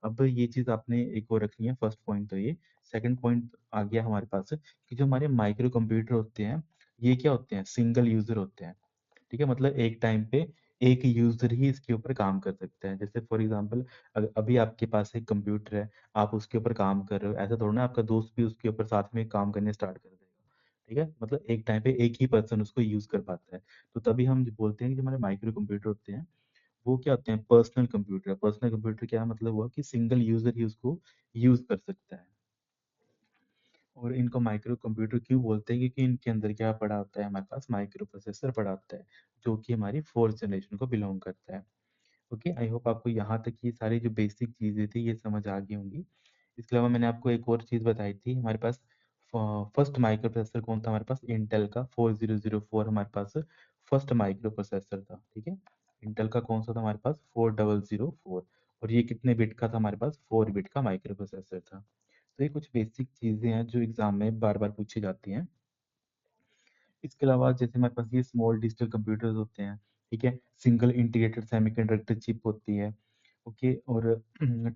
अब ये चीज आपने एक और रखनी है, फर्स्ट पॉइंट तो ये। सेकंड पॉइंट आ गया हमारे पास कि जो हमारे माइक्रो कंप्यूटर होते हैं ये क्या होते हैं, सिंगल यूजर होते हैं। ठीक है, मतलब एक टाइम पे एक यूजर ही इसके ऊपर काम कर सकता है। जैसे फॉर एग्जांपल, अभी आपके पास एक कंप्यूटर है, आप उसके ऊपर काम कर रहे हो, ऐसा थोड़ा ना आपका दोस्त भी उसके ऊपर साथ में काम करने स्टार्ट कर देगा। ठीक है, मतलब एक टाइम पे एक ही पर्सन उसको यूज कर पाता है। तो तभी हम जो बोलते हैं कि जो हमारे माइक्रो कंप्यूटर होते हैं वो क्या होते हैं, पर्सनल कंप्यूटर। पर्सनल कंप्यूटर क्या मतलब हुआ कि सिंगल यूजर ही उसको यूज कर सकता है। और इनको माइक्रो कंप्यूटर क्यों बोलते हैं, क्योंकि इनके अंदर क्या पड़ा होता है, हमारे पास माइक्रो प्रोसेसर पड़ा होता है, जो कि हमारी फोर्थ जनरेशन को बिलोंग करता है। ओके, आई होप आपको यहाँ तक ये सारी जो बेसिक चीजें थी ये समझ आ गई होंगी। इसके अलावा मैंने आपको एक और चीज बताई थी, हमारे पास फर्स्ट माइक्रो प्रोसेसर कौन था, हमारे पास इंटेल का 4004 हमारे पास फर्स्ट माइक्रो प्रोसेसर था। ठीक है, इंटेल का कौन सा था हमारे पास, 4004। और ये कितने बिट का था हमारे पास, 4 बिट का माइक्रो प्रोसेसर था। तो ये कुछ बेसिक चीजें हैं जो एग्जाम में बार बार पूछी जाती हैं। इसके अलावा जैसे हमारे पास ये स्मॉल डिजिटल कंप्यूटर्स होते हैं, ठीक है, सिंगल इंटीग्रेटेड सेमीकंडक्टर चिप होती है। ओके, और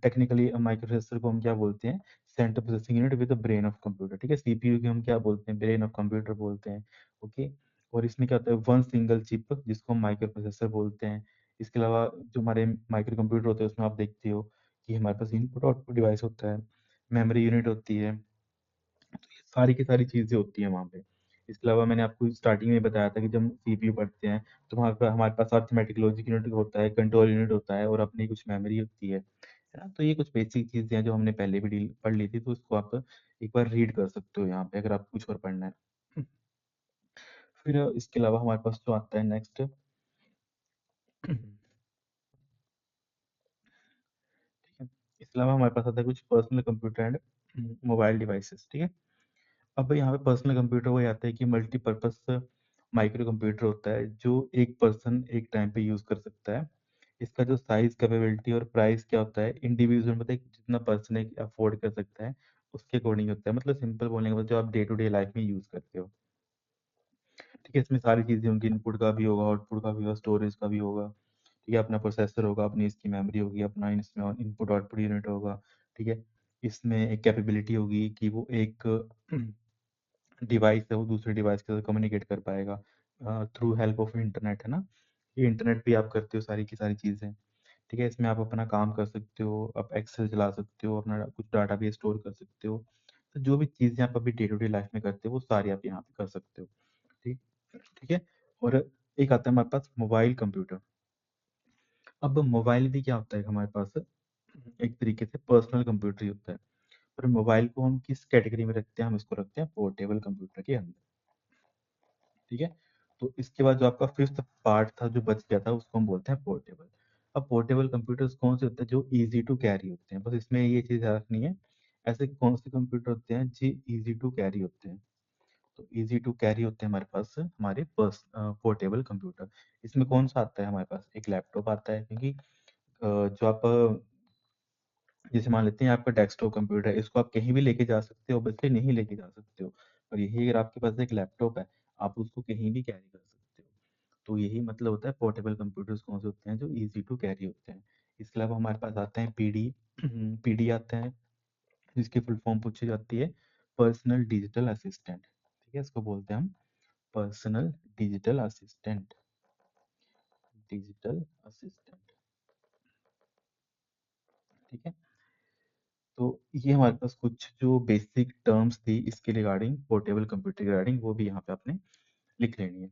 टेक्निकली माइक्रोप्रोसेसर को हम क्या बोलते हैं, central processing unit with brain of computer. ठीक है, सीपीयू की हम क्या बोलते हैं, ब्रेन ऑफ कंप्यूटर बोलते हैं। ओके, और इसमें क्या होता है, वन सिंगल चिप जिसको हम माइक्रो प्रोसेसर बोलते हैं। इसके अलावा जो हमारे माइक्रो कंप्यूटर होते हैं उसमें आप देखते हो कि हमारे पास इनपुट आउटपुट डिवाइस होता है, मेमोरी यूनिट होती है। तो ये सारी की सारी चीजें होती हैं वहाँ पे। इसके अलावा मैंने आपको स्टार्टिंग में बताया था कि जब हम सीपीयू पढ़ते हैं तो वहाँ पर हमारे पास अर्थमेटिक लॉजिक यूनिट होता है, कंट्रोल यूनिट होता है, और अपनी कुछ मेमोरी होती है ना। तो ये कुछ बेसिक चीजें हैं जो हमने पहले भी डील पढ़ ली थी, तो उसको आप एक बार रीड कर सकते हो यहाँ पे अगर आपको कुछ और पढ़ना है। फिर इसके अलावा हमारे पास जो आता है नेक्स्ट, ठीक है, इसके अलावा हमारे पास आता है कुछ personal computer and mobile devices. ठीक है, अब यहाँ पे पर्सनल कंप्यूटर वो आता है कि मल्टीपर्पज माइक्रो कंप्यूटर होता है जो एक पर्सन एक टाइम पे यूज कर सकता है। इसका जो साइज, कैपेबिलिटी और प्राइस क्या होता है, इंडिविजुअल मतलब जितना पर्सन एक अफोर्ड कर सकता है उसके अकॉर्डिंग होता है। मतलब सिंपल बोलने का मतलब जो आप डे टू डे लाइफ में यूज करते हो। ठीक है, इसमें सारी चीजें होंगी, इनपुट का भी होगा, आउटपुट का भी होगा, स्टोरेज का भी होगा। ठीक है, अपना प्रोसेसर होगा, अपनी इसकी मेमोरी होगी, अपना इसमें इनपुट आउटपुट यूनिट होगा। ठीक है, इसमें एक कैपेबिलिटी होगी कि वो एक डिवाइस है वो दूसरे डिवाइस के साथ कम्युनिकेट कर पाएगा थ्रू हेल्प ऑफ इंटरनेट, है ना। ये इंटरनेट भी आप करते हो सारी की सारी चीजें। ठीक है, इसमें आप अपना काम कर सकते हो, आप एक्सेल चला सकते हो, अपना कुछ डाटा भी स्टोर कर सकते हो। तो जो भी चीजें आप अभी डे टू डे लाइफ में करते हो वो सारी आप यहाँ पे कर सकते हो। ठीक ठीक है, और एक आता है हमारे पास मोबाइल कंप्यूटर। अब मोबाइल भी क्या होता है हमारे पास, एक तरीके से पर्सनल कंप्यूटर ही होता है। पर मोबाइल को हम किस कैटेगरी में रखते हैं, हम इसको रखते हैं पोर्टेबल कंप्यूटर के अंदर। ठीक है, तो इसके बाद जो आपका फिफ्थ पार्ट था जो बच गया था उसको हम बोलते हैं पोर्टेबल। अब पोर्टेबल कंप्यूटर्स कौन से होते हैं, जो इजी टू कैरी होते हैं, बस इसमें ये चीज याद रखनी है। ऐसे कौन से कंप्यूटर होते हैं जो इजी टू कैरी होते हैं, तो इजी टू कैरी होते हैं हमारे पास हमारे पर्स पोर्टेबल कंप्यूटर। इसमें कौन सा आता है हमारे पास, एक लैपटॉप आता है, क्योंकि जो आप जैसे मान लेते हैं आपका डेस्कटॉप कंप्यूटर है, इसको आप कहीं भी लेके जा सकते हो, बल्कि नहीं लेके जा सकते हो। और यही अगर आपके पास एक लैपटॉप है, आप उसको कहीं भी कैरी कर सकते हो। तो यही मतलब होता है पोर्टेबल कंप्यूटर्स कौन से होते हैं, जो इजी टू कैरी होते हैं। इसके अलावा हमारे पास आते हैं पीडी। पीडी आता है जिसकी फुल फॉर्म पूछी जाती है पर्सनल डिजिटल असिस्टेंट। ठीक है, इसको बोलते हैं हम personal digital assistant. Digital assistant, ठीक है। तो ये हमारे पास कुछ जो बेसिक टर्म्स थी इसके रिगार्डिंग, पोर्टेबल कंप्यूटर के रिगार्डिंग, वो भी यहाँ पे आपने लिख लेनी है।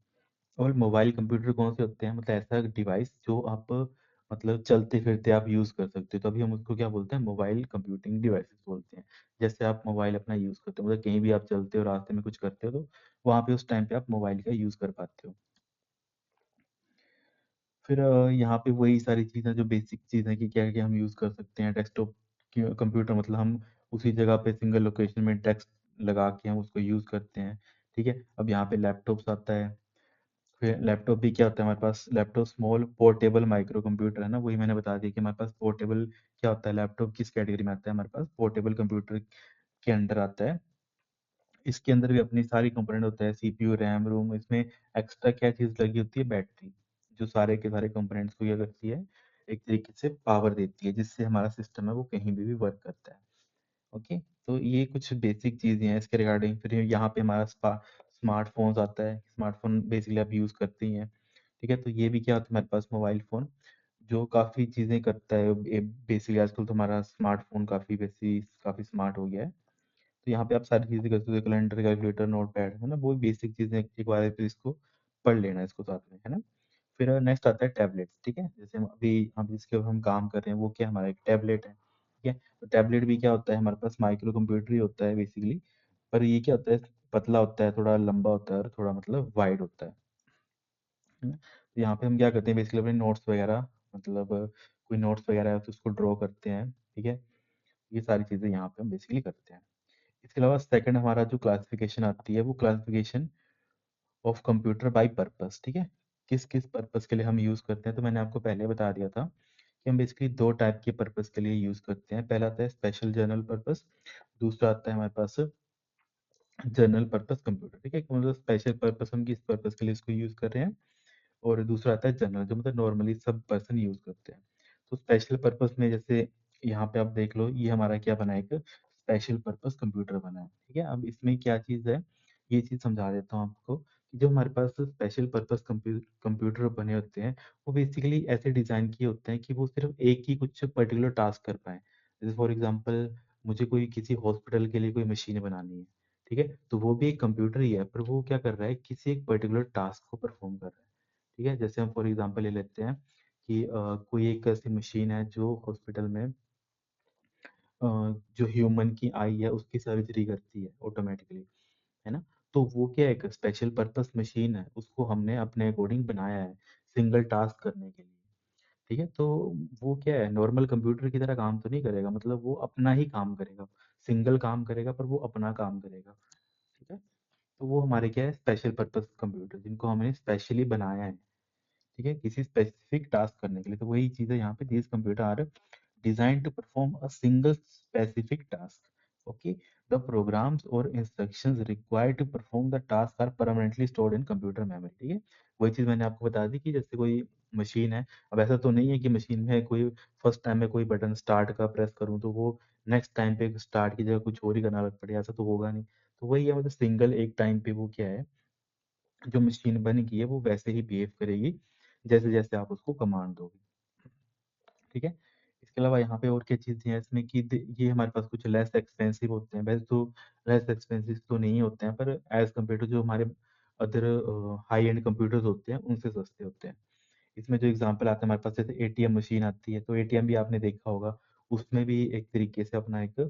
और मोबाइल कंप्यूटर कौन से होते हैं, मतलब ऐसा डिवाइस जो आप मतलब चलते फिरते आप यूज कर सकते हो, तभी हम उसको क्या बोलते हैं, मोबाइल कंप्यूटिंग डिवाइसेस बोलते हैं। जैसे आप मोबाइल अपना यूज करते हो, मतलब कहीं भी आप चलते हो, रास्ते में कुछ करते हो, तो वहां पे उस टाइम पे आप मोबाइल का यूज कर पाते हो। फिर यहाँ पे वही सारी चीजें जो बेसिक चीजें कि क्या क्या हम यूज कर सकते हैं, डेस्कटॉप कंप्यूटर मतलब हम उसी जगह पे सिंगल लोकेशन में टेक्स्ट लगा के हम उसको यूज करते हैं। ठीक है, अब यहाँ पे लैपटॉप्स आता है। फिर लैपटॉप भी क्या होता है हमारे पास, laptop small portable micro computer है ना, वही मैंने बता दिया कि हमारे पास पोर्टेबल क्या होता है, लैपटॉप किस कैटेगरी में आता है, हमारे पास पोर्टेबल कंप्यूटर के अंडर आता है। इसके अंदर भी अपनी सारी कंपोनेंट होता है, सीपीयू, रैम, रोम, इसमें एक्स्ट्रा क्या चीज लगी होती है, बैटरी, जो सारे के सारे कंपोनेंट्स को ये करती है, एक तरीके से पावर देती है, जिससे हमारा सिस्टम है वो कहीं भी वर्क करता है। ओके, तो ये कुछ बेसिक चीजें हैं इसके रिगार्डिंग। फिर यहाँ पे हमारा स्मार्टफोन्स आता है, स्मार्टफोन बेसिकली आप यूज करते ही हैं। ठीक है, तो ये भी क्या होता है हमारे पास मोबाइल फ़ोन जो काफ़ी चीज़ें करता है। बेसिकली आजकल तो हमारा स्मार्टफ़ोन काफ़ी स्मार्ट हो गया है। तो यहाँ पे आप सारी चीज़ें कर सकते हो, कैलेंडर, कैलकुलेटर, नोटपैड, है ना? वो बेसिक चीज़ें एक बार फिर इसको पढ़ लेना इसको साथ में, है ना? फिर नेक्स्ट आता है टैबलेट्स, ठीक है? जैसे हम जिसके ऊपर हम काम कर रहे हैं वो क्या हमारा एक टैबलेट है, ठीक है? तो टैबलेट भी क्या होता है हमारे पास माइक्रो कंप्यूटर ही होता है बेसिकली, पर ये क्या होता है पतला होता है, थोड़ा लंबा होता है और थोड़ा मतलब वाइड होता है ना? तो यहाँ पे हम क्या करते हैं बेसिकली अपने नोट्स वगैरह मतलब कोई नोट्स वगैरह है तो उसको ड्रॉ करते हैं, ठीक है? ये सारी चीज़ें यहाँ पे हम बेसिकली करते हैं। इसके अलावा सेकंड हमारा जो क्लासिफिकेशन आती है वो classification of computer by purpose, ठीक है? किस किस पर्पस के लिए हम यूज़ करते हैं तो मैंने आपको पहले बता दिया था कि हम बेसिकली दो टाइप के पर्पस के लिए यूज़ करते हैं। पहला आता है स्पेशल जनरल पर्पस, दूसरा आता है हमारे पास जनरल पर्पस कंप्यूटर, ठीक है? मतलब स्पेशल पर्पस हम किस पर्पस के लिए इसको यूज़ कर रहे हैं और दूसरा आता है जनरल जो मतलब नॉर्मली सब पर्सन यूज़ करते हैं। तो स्पेशल पर्पस में जैसे यहाँ पे आप देख लो ये हमारा क्या बना है एक स्पेशल पर्पस कंप्यूटर बना है, ठीक है? अब इसमें क्या चीज़ है, ये चीज़ समझा देता हूँ आपको कि जो हमारे पास स्पेशल पर्पस कंप्यूटर बने होते हैं, वो बेसिकली ऐसे डिज़ाइन किए होते हैं कि वो सिर्फ़ एक ही कुछ पर्टिकुलर टास्क कर पाएँ। जैसे फॉर एग्ज़ाम्पल मुझे कोई किसी हॉस्पिटल के लिए कोई मशीन बनानी है, ठीक है? तो वो भी एक कंप्यूटर ही है, पर वो क्या कर रहा है किसी एक पर्टिकुलर टास्क को परफ़ॉर्म कर रहा है। ठीक है? जैसे हम फॉर एग्ज़ाम्पल ले लेते हैं कि कोई एक ऐसी मशीन है जो हॉस्पिटल में जो ह्यूमन की आई है उसकी सर्जरी करती है ऑटोमेटिकली, है ना? तो वो क्या है एक स्पेशल पर्पस मशीन है, उसको हमने अपने अकॉर्डिंग बनाया है, सिंगल टास्क करने के लिए, ठीक है? तो वो क्या है नॉर्मल कंप्यूटर की तरह काम तो नहीं करेगा, मतलब वो अपना ही काम करेगा, सिंगल काम करेगा पर वो अपना काम करेगा, ठीक है? तो वो हमारे क्या है स्पेशल पर्पस कंप्यूटर जिनको हमने स्पेशली बनाया है। ठीक है? किसी स्पेसिफिक टास्क करने के लिए। तो वही चीज़ है यहाँ पे these computer are designed to perform a single specific task. Okay? The programs or instructions required to perform the task are permanently stored in computer memory. ठीक है? वही चीज़ मैंने आपको बता दी कि जैसे कोई मशीन है, अब ऐसा तो नहीं है कि मशीन में कोई फर्स्ट टाइम में कोई बटन स्टार्ट का प्रेस करूँ तो वो नेक्स्ट टाइम पे स्टार्ट की जगह कुछ और ही करना लग पड़े, ऐसा तो होगा नहीं। तो वही है मतलब सिंगल एक टाइम पे वो क्या है जो मशीन बनेगी है वो वैसे ही बिहेव करेगी जैसे-जैसे आप उसको कमांड दोगे, ठीक है? इसके अलावा यहाँ पे और क्या चीज़ें हैं इसमें कि ये हमारे पास कुछ लेस एक्सपेंसिव होते हैं, वैसे तो लेस एक्सपेंसिव तो नहीं होते हैं पर एज़ कम्पेयर टू जो हमारे अदर हाई एंड कंप्यूटर्स होते हैं उनसे सस्ते होते हैं। इसमें जो एग्ज़ाम्पल आता है हमारे पास जैसे एटीएम मशीन आती है, तो एटीएम भी आपने देखा होगा, उसमें भी एक तरीके से अपना एक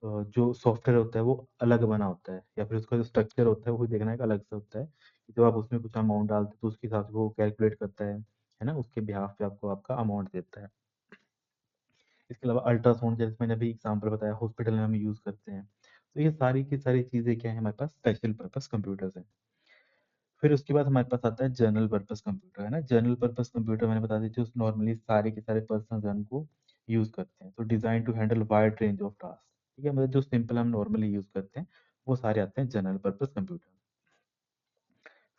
जो सॉफ्टवेयर होता है वो अलग बना होता है या फिर उसका जो स्ट्रक्चर होता है वो देखना एक अलग से होता है। कि जब आप उसमें कुछ अमाउंट डालते हो तो उसके हिसाब से वो कैलकुलेट करता है ना? उसके बिहाफ़ पे आपको आपका अमाउंट देता है। इसके अलावा अल्ट्रासाउंड जैसे मैंने अभी एग्ज़ाम्पल बताया हॉस्पिटल में हम यूज़ करते हैं। तो ये सारी की सारी चीज़ें क्या हैं हमारे पास स्पेशल पर्पस कंप्यूटर्स हैं। फिर उसके बाद हमारे पास आता है जनरल पर्पस कंप्यूटर, है ना? जनरल पर्पस कंप्यूटर मैंने बता दी थी उस नॉर्मली सारे के सारे पर्सन्स हैं उनको यूज़ करते हैं। तो design to handle wide range of task, ठीक है? मतलब जो सिंपल हम नॉर्मली यूज़ करते हैं, वो सारे आते हैं जनरल पर्पस कंप्यूटर।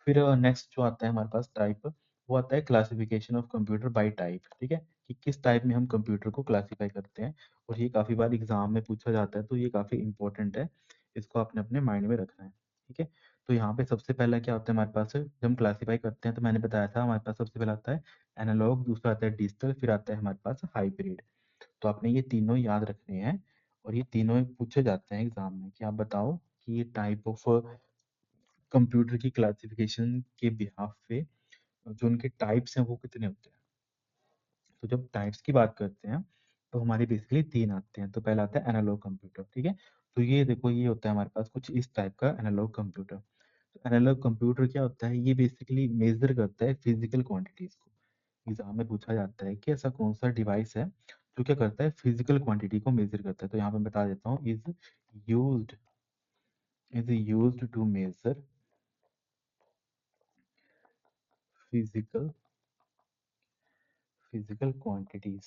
फिर नेक्स्ट जो आता है हमारे पास टाइप, वो आता है classification of computer bye type, ठीक है? कि किस टाइप में हम कंप्यूटर को क्लासिफाई करते हैं और ये काफ़ी बार एग्ज़ाम में पूछा जाता है, तो ये काफ़ी इम्पोर्टेंट है। इसको आपने अपने माइंड में रखना है, ठीक है? तो यहाँ पे सबसे पहला क्या होता है हमारे पास जब हम क्लासिफाई करते हैं तो मैंने बताया था हमारे पास सबसे पहला आता है एनालॉग, दूसरा आता है डिजिटल, फिर आता है हमारे पास हाइब्रिड। तो आपने ये तीनों याद रखने हैं और ये तीनों पूछे जाते हैं एग्ज़ाम में कि आप बताओ कि ये टाइप ऑफ कंप्यूटर की क्लासिफिकेशन के बिहाफ पे जो उनके टाइप्स हैं वो कितने होते हैं। तो जब टाइप्स की बात करते हैं तो हमारे बेसिकली 3 आते हैं। तो पहला आता है एनालॉग कंप्यूटर, ठीक है? तो ये देखो ये होता है हमारे पास कुछ इस टाइप का एनालॉग कंप्यूटर। तो एनालॉग कंप्यूटर क्या होता है? ये बेसिकली मेज़र करता है फिज़िकल क्वांटिटीज़ को। एग्ज़ाम में पूछा जाता है कि ऐसा कौन-सा डिवाइस है जो क्या करता है फिज़िकल क्वांटिटी को मेज़र करता है। तो यहाँ पे मैं बता देता हूँ used used to measure physical physical quantities.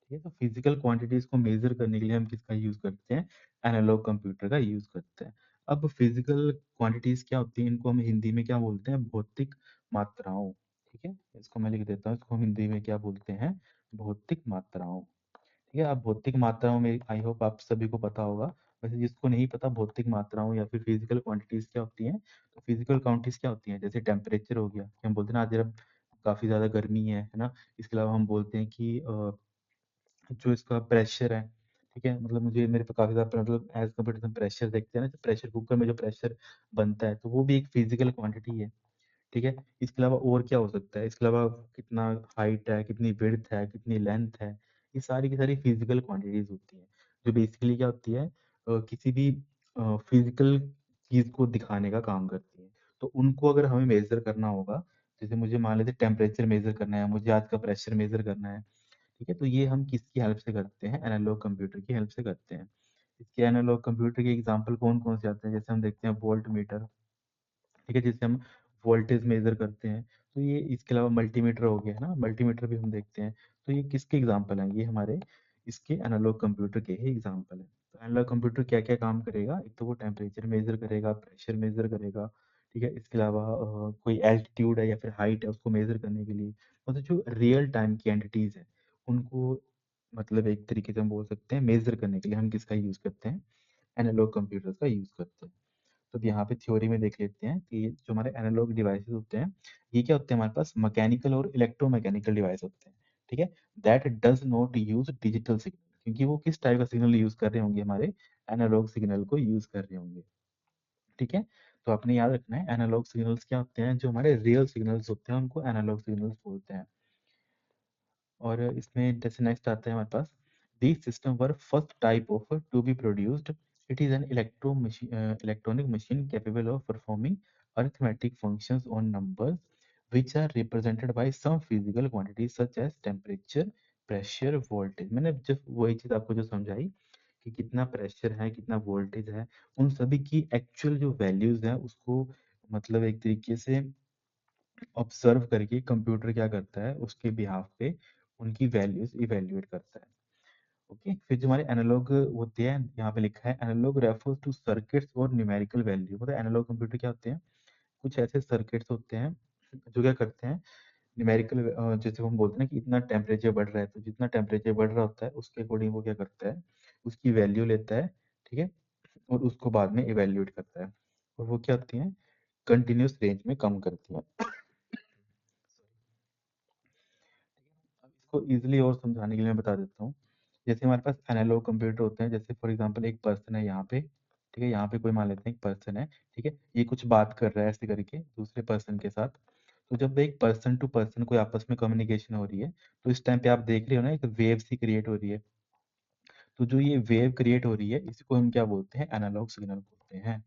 ठीक है? तो फिज़िकल क्वांटिटीज़ को मेज़र करने के लिए हम किसका यूज़ करते हैं? एनालॉग कंप्यूटर का यूज़ करते हैं। अब फिज़िकल क्वांटिटीज़ क्या होती हैं? इनको हम हिंदी में क्या बोलते हैं? भौतिक मात्राओं, ठीक है? इसको मैं लिख देता हूँ, इसको हम हिंदी में क्या बोलते हैं? भौतिक मात्राओं, ठीक है, अब भौतिक मात्राओं में आई होप आप सभी को पता होगा। वैसे जिसको नहीं पता भौतिक मात्राओं या फिर फिजिकल क्वांटिटीज क्या होती हैं, तो फिजिकल क्वांटिटीज क्या होती हैं, जैसे टेम्परेचर हो गया, कि हम बोलते हैं ना आज जब काफी ज्यादा गर्मी है ना। इसके अलावा हम बोलते हैं कि जो इसका प्रेशर है, ठीक है, मतलब मुझे मेरे पे काफी ज्यादा मतलब एज कम्पेयर टू प्रेशर देखते हैं ना, प्रेशर कुकर में जो प्रेशर बनता है तो वो भी एक फिजिकल क्वांटिटी है। ठीक है, इसके अलावा और क्या हो सकता है, इसके अलावा कितना हाइट है, कितनी विड्थ है, कितनी लेंथ है, ये सारी की सारी फिजिकल क्वांटिटीज होती हैं, जो बेसिकली क्या होती है, किसी भी फिजिकल चीज को दिखाने का काम करती है। तो उनको अगर हमें मेजर करना होगा, जैसे मुझे मान लेते टेम्परेचर मेजर करना है, मुझे आज का प्रेशर मेजर करना है, ठीक है, तो ये हम किसकी हेल्प से करते हैं, एनालॉग कंप्यूटर की हेल्प से करते हैं। इसके एनालॉग कंप्यूटर के एग्जांपल कौन कौन से आते हैं, जैसे हम देखते हैं वोल्ट मीटर, ठीक है, जिससे हम वोल्टेज मेजर करते हैं। तो ये इसके अलावा मल्टीमीटर हो गया है ना, मल्टीमीटर भी हम देखते हैं। तो ये किसके एग्जाम्पल हैं, ये हमारे इसके एनालॉग कंप्यूटर के ही एग्जाम्पल है। तो एनालॉग कंप्यूटर क्या क्या काम करेगा, एक तो वो टेम्परेचर मेजर करेगा, प्रेशर मेजर करेगा, ठीक है, इसके अलावा कोई एल्टीट्यूड है या फिर हाइट है उसको मेजर करने के लिए, मतलब जो रियल टाइम की एंटिटीज है उनको, मतलब एक तरीके से हम बोल सकते हैं मेजर करने के लिए हम किसका यूज करते हैं, एनालॉग कंप्यूटर्स का यूज करते हैं। तो अब यहाँ पे थ्योरी में देख लेते हैं कि जो हमारे एनालॉग डिवाइसेस होते हैं, ये क्या होते हैं, हमारे पास मैकेनिकल और इलेक्ट्रोमैकेनिकल डिवाइस होते हैं, ठीक है, that does not use digital signal, क्योंकि वो किस टाइप का सिग्नल यूज कर रहे होंगे, हमारे एनालॉग सिग्नल को यूज कर रहे होंगे। ठीक है, तो आपने याद रखना है एनालॉग सिग्नल्स क्या होते हैं, जो हमारे रियल सिग्नल्स होते हैं उनको एनालॉग सिग्नल्स बोलते हैं। और इसमें जैसे नेक्स्ट आता है हमारे पास, these system were first type of to be produced. It is an electronic machine capable of performing arithmetic functions on numbers which are represented by some physical quantities such as temperature, pressure, voltage. मैंने जब वही चीज आपको जो समझाई कि कितना pressure है, कितना वोल्टेज है, उन सभी की एक्चुअल जो वैल्यूज है उसको, मतलब एक तरीके से ऑब्जर्व करके कंप्यूटर क्या करता है उसके बिहाफ पे उनकी वैल्यूज इवेल्युएट करता है। ओके, फिर जो हमारे एनालॉग होते हैं, यहाँ पे लिखा है एनालॉग रेफर्स टू सर्किट्स और न्यूमेरिकल वैल्यू, मतलब एनालॉग कंप्यूटर क्या होते हैं, कुछ ऐसे सर्किट्स होते हैं जो क्या करते हैं, न्यूमेरिकल, जैसे हम बोलते हैं ना कि इतना टेम्परेचर बढ़ रहा है, तो जितना टेम्परेचर बढ़ रहा होता है उसके अकॉर्डिंग वो क्या करता है, उसकी वैल्यू लेता है, ठीक है, और उसको बाद में इवेल्युएट करता है, और वो क्या होती है, कंटिन्यूस रेंज में कम करती है। अब इसको इजिली और समझाने के लिए मैं बता देता हूँ। जैसे हमारे पास एनालॉग कंप्यूटर होते हैं, जैसे फॉर एग्जांपल एक पर्सन है यहाँ पे, ठीक है, यहाँ पे कोई मान लेते हैं एक पर्सन है, ठीक है, ये कुछ बात कर रहा है ऐसे करके दूसरे पर्सन के साथ। तो जब एक पर्सन टू पर्सन कोई आपस में कम्युनिकेशन हो रही है, तो इस टाइम पे आप देख रहे हो ना एक वेव सी क्रिएट हो रही है। तो जो ये वेव क्रिएट हो रही है इसको हम क्या बोलते हैं, एनालॉग सिग्नल बोलते हैं।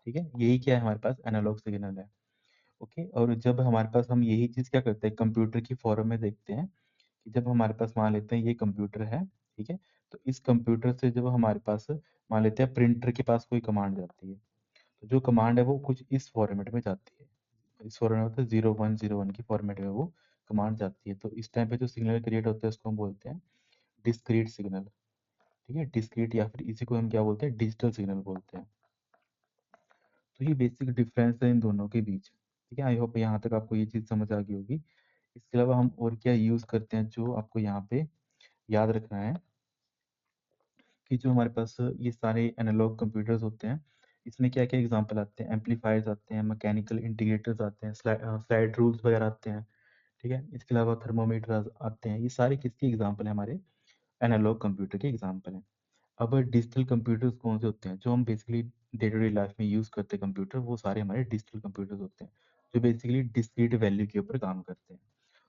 ठीक है, यही क्या है, हमारे पास एनालॉग सिग्नल है। ओके, और जब हमारे पास हम यही चीज क्या करते हैं कंप्यूटर की फॉर्म में देखते हैं, कि जब हमारे पास मान लेते हैं ये कंप्यूटर है, ठीक है, तो इस कंप्यूटर से जब हमारे पास मान लेते हैं प्रिंटर के पास कोई कमांड जाती है, तो जो कमांड है वो कुछ इस फॉर्मेट में जाती है, इस फॉर्मेट में 0101 की फॉर्मेट में वो कमांड जाती है। तो इस टाइम पे जो सिग्नल क्रिएट होता है उसको हम बोलते हैं डिस्क्रीट सिग्नल। ठीक है, डिस्क्रीट या फिर इसी को हम क्या बोलते हैं, डिजिटल सिग्नल बोलते हैं। तो ये बेसिक डिफरेंस है इन दोनों के बीच। ठीक है, आई होप यहाँ तक आपको ये चीज समझ आ गई होगी। इसके अलावा हम और क्या यूज करते हैं जो आपको यहाँ पे याद रखना है, कि जो हमारे पास ये सारे एनालॉग कंप्यूटर्स होते हैं, इसमें क्या क्या एग्जांपल आते हैं, एम्पलीफायर्स आते हैं, मैकेनिकल इंटीग्रेटर्स आते हैं, स्लाइड रूल्स वगैरह आते हैं, ठीक है, इसके अलावा थर्मोमीटर आते हैं, ये सारे किसके एग्जांपल हैं, हमारे एनालॉग कंप्यूटर के एग्जांपल हैं। अब डिजिटल कंप्यूटर्स कौन से होते हैं, जो हम basically day to day life में यूज करते हैं कंप्यूटर, वो सारे हमारे डिजिटल कंप्यूटर्स होते हैं, जो बेसिकली डिस्क्रीट वैल्यू के ऊपर काम करते हैं।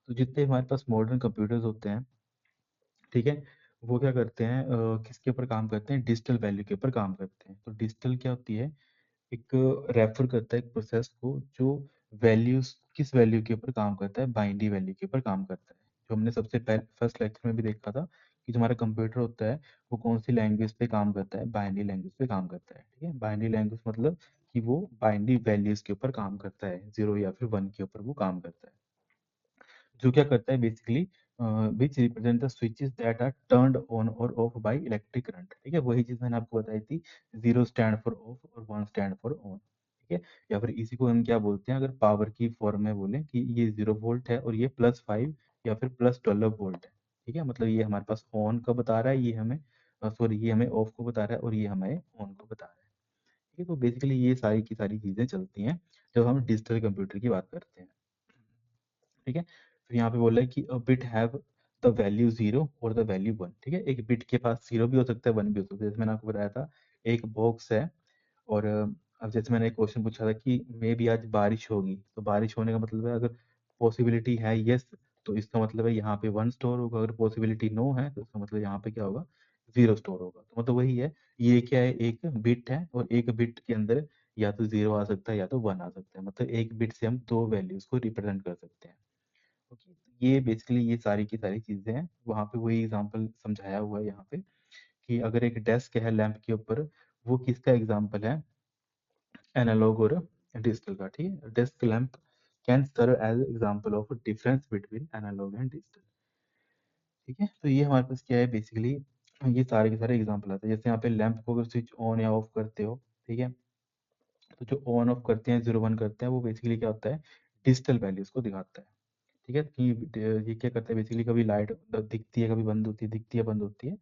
तो जितने हमारे पास मॉडर्न कंप्यूटर्स होते हैं, ठीक है, वो क्या करते हैं, किसके ऊपर काम करते हैं, डिजिटल वैल्यू के ऊपर काम करते हैं। तो डिजिटल क्या होती है, एक रेफर करता है एक प्रोसेस को जो वैल्यूज, किस वैल्यू के ऊपर काम करता है, बाइनरी वैल्यू के ऊपर काम करता है, जो हमने सबसे पहले फर्स्ट लेक्चर में भी देखा था, कि जो हमारा कंप्यूटर होता है वो कौन सी लैंग्वेज पे काम करता है, बाइनरी लैंग्वेज पे काम करता है। ठीक है, बाइनरी लैंग्वेज मतलब कि वो बाइनरी वैल्यूज के ऊपर काम करता है, 0 या फिर 1 के ऊपर वो काम करता है, जो क्या करता है basically, which represent the switches that are turned on और ऑफ बाय इलेक्ट्रिक करंट। ठीक है, वही चीज मैंने आपको बताई थी, 0 स्टैंड फॉर ऑफ और 1 स्टैंड फॉर ऑन। ठीक है, या फिर इसी को हम क्या बोलते हैं, अगर पावर की फॉर्म में बोले कि ये 0 वोल्ट है और ये +5 या फिर +12 वोल्ट है। ठीक है, मतलब ये हमारे पास ऑन का बता रहा है, ये हमें सॉरी, ये हमें ऑफ को बता रहा है और ये हमें ऑन को बता रहा है। ठीक है, तो बेसिकली ये सारी की सारी चीज़ें चलती हैं जब हम डिजिटल कंप्यूटर की बात करते हैं। ठीक है, फिर यहाँ पे बोल रहा है कि a bit have the value 0 और द वैल्यू 1। ठीक है, एक बिट के पास 0 भी हो सकता है, 1 भी हो सकता है। जैसे मैंने आपको बताया था, एक बॉक्स है और अब जैसे मैंने एक क्वेश्चन पूछा था कि मे बी आज बारिश होगी, तो बारिश होने का मतलब है अगर पॉसिबिलिटी है यस, तो इसका मतलब है यहाँ पे 1 स्टोर होगा, अगर पॉसिबिलिटी नो है तो इसका मतलब यहाँ पे क्या होगा, 0 स्टोर होगा। तो मतलब वही है, ये क्या है, एक बिट है और एक बिट के अंदर या तो 0 आ सकता है या तो 1 आ सकता है, मतलब एक बिट से हम दो वैल्यूज को रिप्रेजेंट कर सकते हैं। ओके, ये बेसिकली ये सारी की सारी चीजें हैं, वहाँ पे वही एग्जांपल समझाया हुआ है यहाँ पे कि अगर एक डेस्क है लैंप के ऊपर, वो किसका एग्जांपल है, एनालॉग और डिजिटल का। ठीक है, desk lamp can serve as example of difference between analogue and digital. ठीक है, तो ये हमारे पास क्या है बेसिकली, ये सारे के सारे एग्जांपल आते हैं। जैसे यहाँ पे लैंप को अगर स्विच ऑन या ऑफ करते हो, ठीक है, तो जो ऑन ऑफ करते हैं, 0 1 करते हैं, वो बेसिकली क्या होता है, डिजिटल वैल्यूज को दिखाता है। ठीक है, कि ये क्या करता है बेसिकली, कभी लाइट दिखती है, कभी बंद होती है, दिखती है, बंद होती है।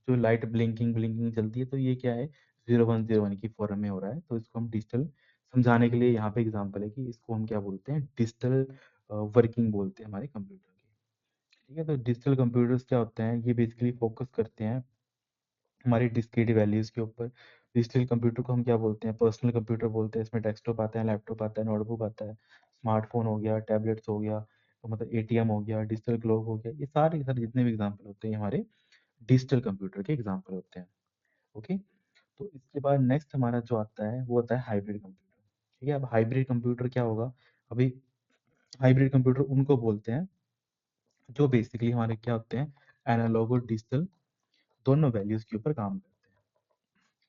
जो लाइट ब्लिंकिंग ब्लिंकिंग चलती है, तो ये क्या है, 0 1 0 1 की फॉर्म में हो रहा है। तो इसको हम डिजिटल समझाने के लिए यहाँ पे एग्जांपल है कि इसको हम क्या बोलते हैं, डिजिटल वर्किंग बोलते हैं हमारे कंप्यूटर की। ठीक है, तो डिजिटल कंप्यूटर्स क्या होते हैं, ये बेसिकली फोकस करते हैं हमारी डिस्क्रीट वैल्यूज के ऊपर। डिजिटल कंप्यूटर को हम क्या बोलते हैं, पर्सनल कंप्यूटर बोलते हैं। इसमें डेस्कटॉप आता है, लैपटॉप आता है, नोटबुक आता है, स्मार्टफोन हो गया, टैबलेट्स हो गया, तो मतलब एटीएम हो गया, डिजिटल क्लॉक हो गया, ये सारे के सारे जितने भी एग्जाम्पल होते हैं हमारे डिजिटल कंप्यूटर के एग्जाम्पल होते हैं। ओके, तो इसके बाद नेक्स्ट हमारा जो आता है वो होता है हाइब्रिड कंप्यूटर। ठीक है, अब हाइब्रिड कंप्यूटर क्या होगा, अभी हाइब्रिड कंप्यूटर उनको बोलते हैं जो बेसिकली हमारे क्या होते हैं, एनालॉग और डिजिटल दोनों वैल्यूज के ऊपर काम करते हैं।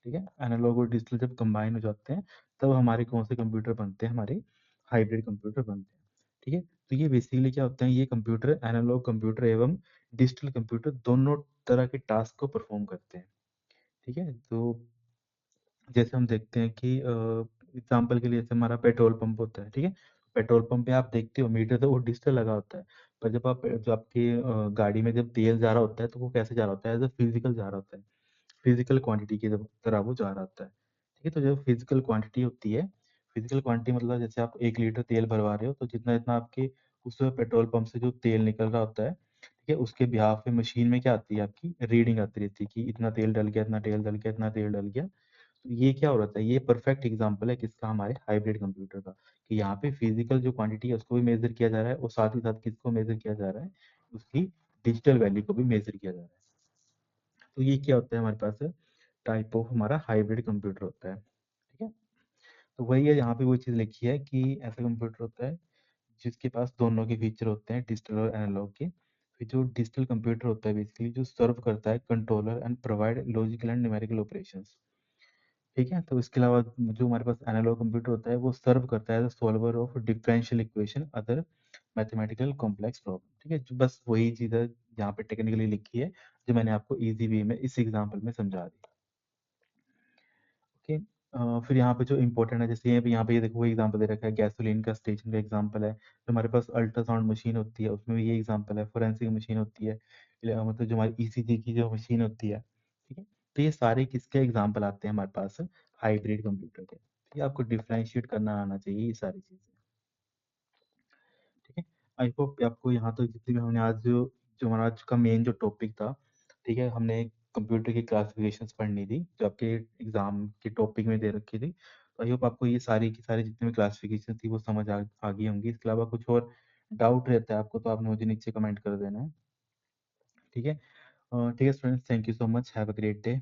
ठीक है, एनालॉग और डिजिटल जब कंबाइन हो जाते हैं, तब हमारे कौन से कंप्यूटर बनते हैं, हमारे हाइब्रिड कंप्यूटर बनते हैं। ठीक है, तो ये बेसिकली क्या होते हैं, ये कंप्यूटर एनालॉग कंप्यूटर एवं डिजिटल कंप्यूटर दोनों तरह के टास्क को परफॉर्म करते हैं। ठीक है, तो जैसे हम देखते हैं कि एग्जाम्पल के लिए जैसे हमारा पेट्रोल पंप होता है। ठीक है, पेट्रोल पंप पे आप देखते हो मीटर तो वो डिजिटल लगा होता है, पर जब आप जो आपकी गाड़ी में जब तेल जा रहा होता है, तो वो कैसे जा रहा होता है, एज अ फिजिकल जा रहा होता है, फिजिकल क्वांटिटी की तरह वो जा रहा होता है। ठीक है, तो जो फिजिकल क्वांटिटी होती है, फिजिकल क्वांटिटी मतलब जैसे आप 1 लीटर तेल भरवा रहे हो, तो जितना जितना आपके उस पेट्रोल पंप से जो तेल निकल रहा होता है, ठीक है, उसके बिहाफ पे मशीन में क्या आती है, आपकी रीडिंग आती रहती है कि इतना तेल डल गया, इतना तेल डल गया, इतना तेल डल गया। तो ये क्या हो रहा था, ये परफेक्ट एग्जांपल है किसका, हमारे हाइब्रिड कंप्यूटर का, कि यहाँ पे फिजिकल जो क्वांटिटी है उसको भी मेजर किया जा रहा है और साथ ही साथ किसको मेजर किया जा रहा है, उसकी डिजिटल वैल्यू को भी मेजर किया जा रहा है। तो ये क्या होता है हमारे पास, टाइप ऑफ हमारा हाइब्रिड कंप्यूटर होता है। ठीक है, तो वही है, यहाँ पे वो चीज़ लिखी है कि ऐसा कंप्यूटर होता है जिसके पास दोनों के फीचर होते हैं, डिजिटल और एनालॉग के। फिर जो डिजिटल कंप्यूटर होता है बेसिकली जो सर्व करता है controller and provide logical and numerical operations. ठीक है, तो इसके अलावा जो हमारे पास एनालॉग कंप्यूटर होता है वो सर्व करता है solver of differential equation, other mathematical complex problem. ठीक है, जो बस वही चीज़ है यहाँ पे टेक्निकली लिखी है, जो मैंने आपको इजी वे में इस एग्जांपल में समझा दी। ओके, फिर यहाँ पे जो इम्पोर्टेंट है, जैसे यहाँ पे ये देखो, वो एग्जांपल दे रखा है, गैसोलीन का स्टेशन का एग्जांपल है। जो हमारे पास अल्ट्रासाउंड मशीन होती है उसमें भी ये एग्जांपल है, फोरेंसिक मशीन होती है, मतलब जो हमारी ईसीजी की जो मशीन होती है। ठीक है, तो ये सारे किसके एग्जांपल आते हैं हमारे पास, हाइब्रिड कंप्यूटर के। ठीक है, आपको डिफरेंशिएट करना आना चाहिए ये सारी चीजें। ठीक है, आई होप आपको यहाँ तक जितनी भी हमने आज जो हमारा आज का मेन जो टॉपिक था, ठीक है, हमने कंप्यूटर की क्लासिफिकेशंस पढ़नी थी जो आपके एग्जाम के टॉपिक में दे रखी थी। तो आई होप आपको ये सारी की सारी जितनी भी क्लासिफिकेशन थी वो समझ आ गई होंगी। इसके अलावा कुछ और डाउट रहता है आपको तो आपने मुझे नीचे कमेंट कर देना है। ठीक है, ठीक है students, thank you so much, have a great day.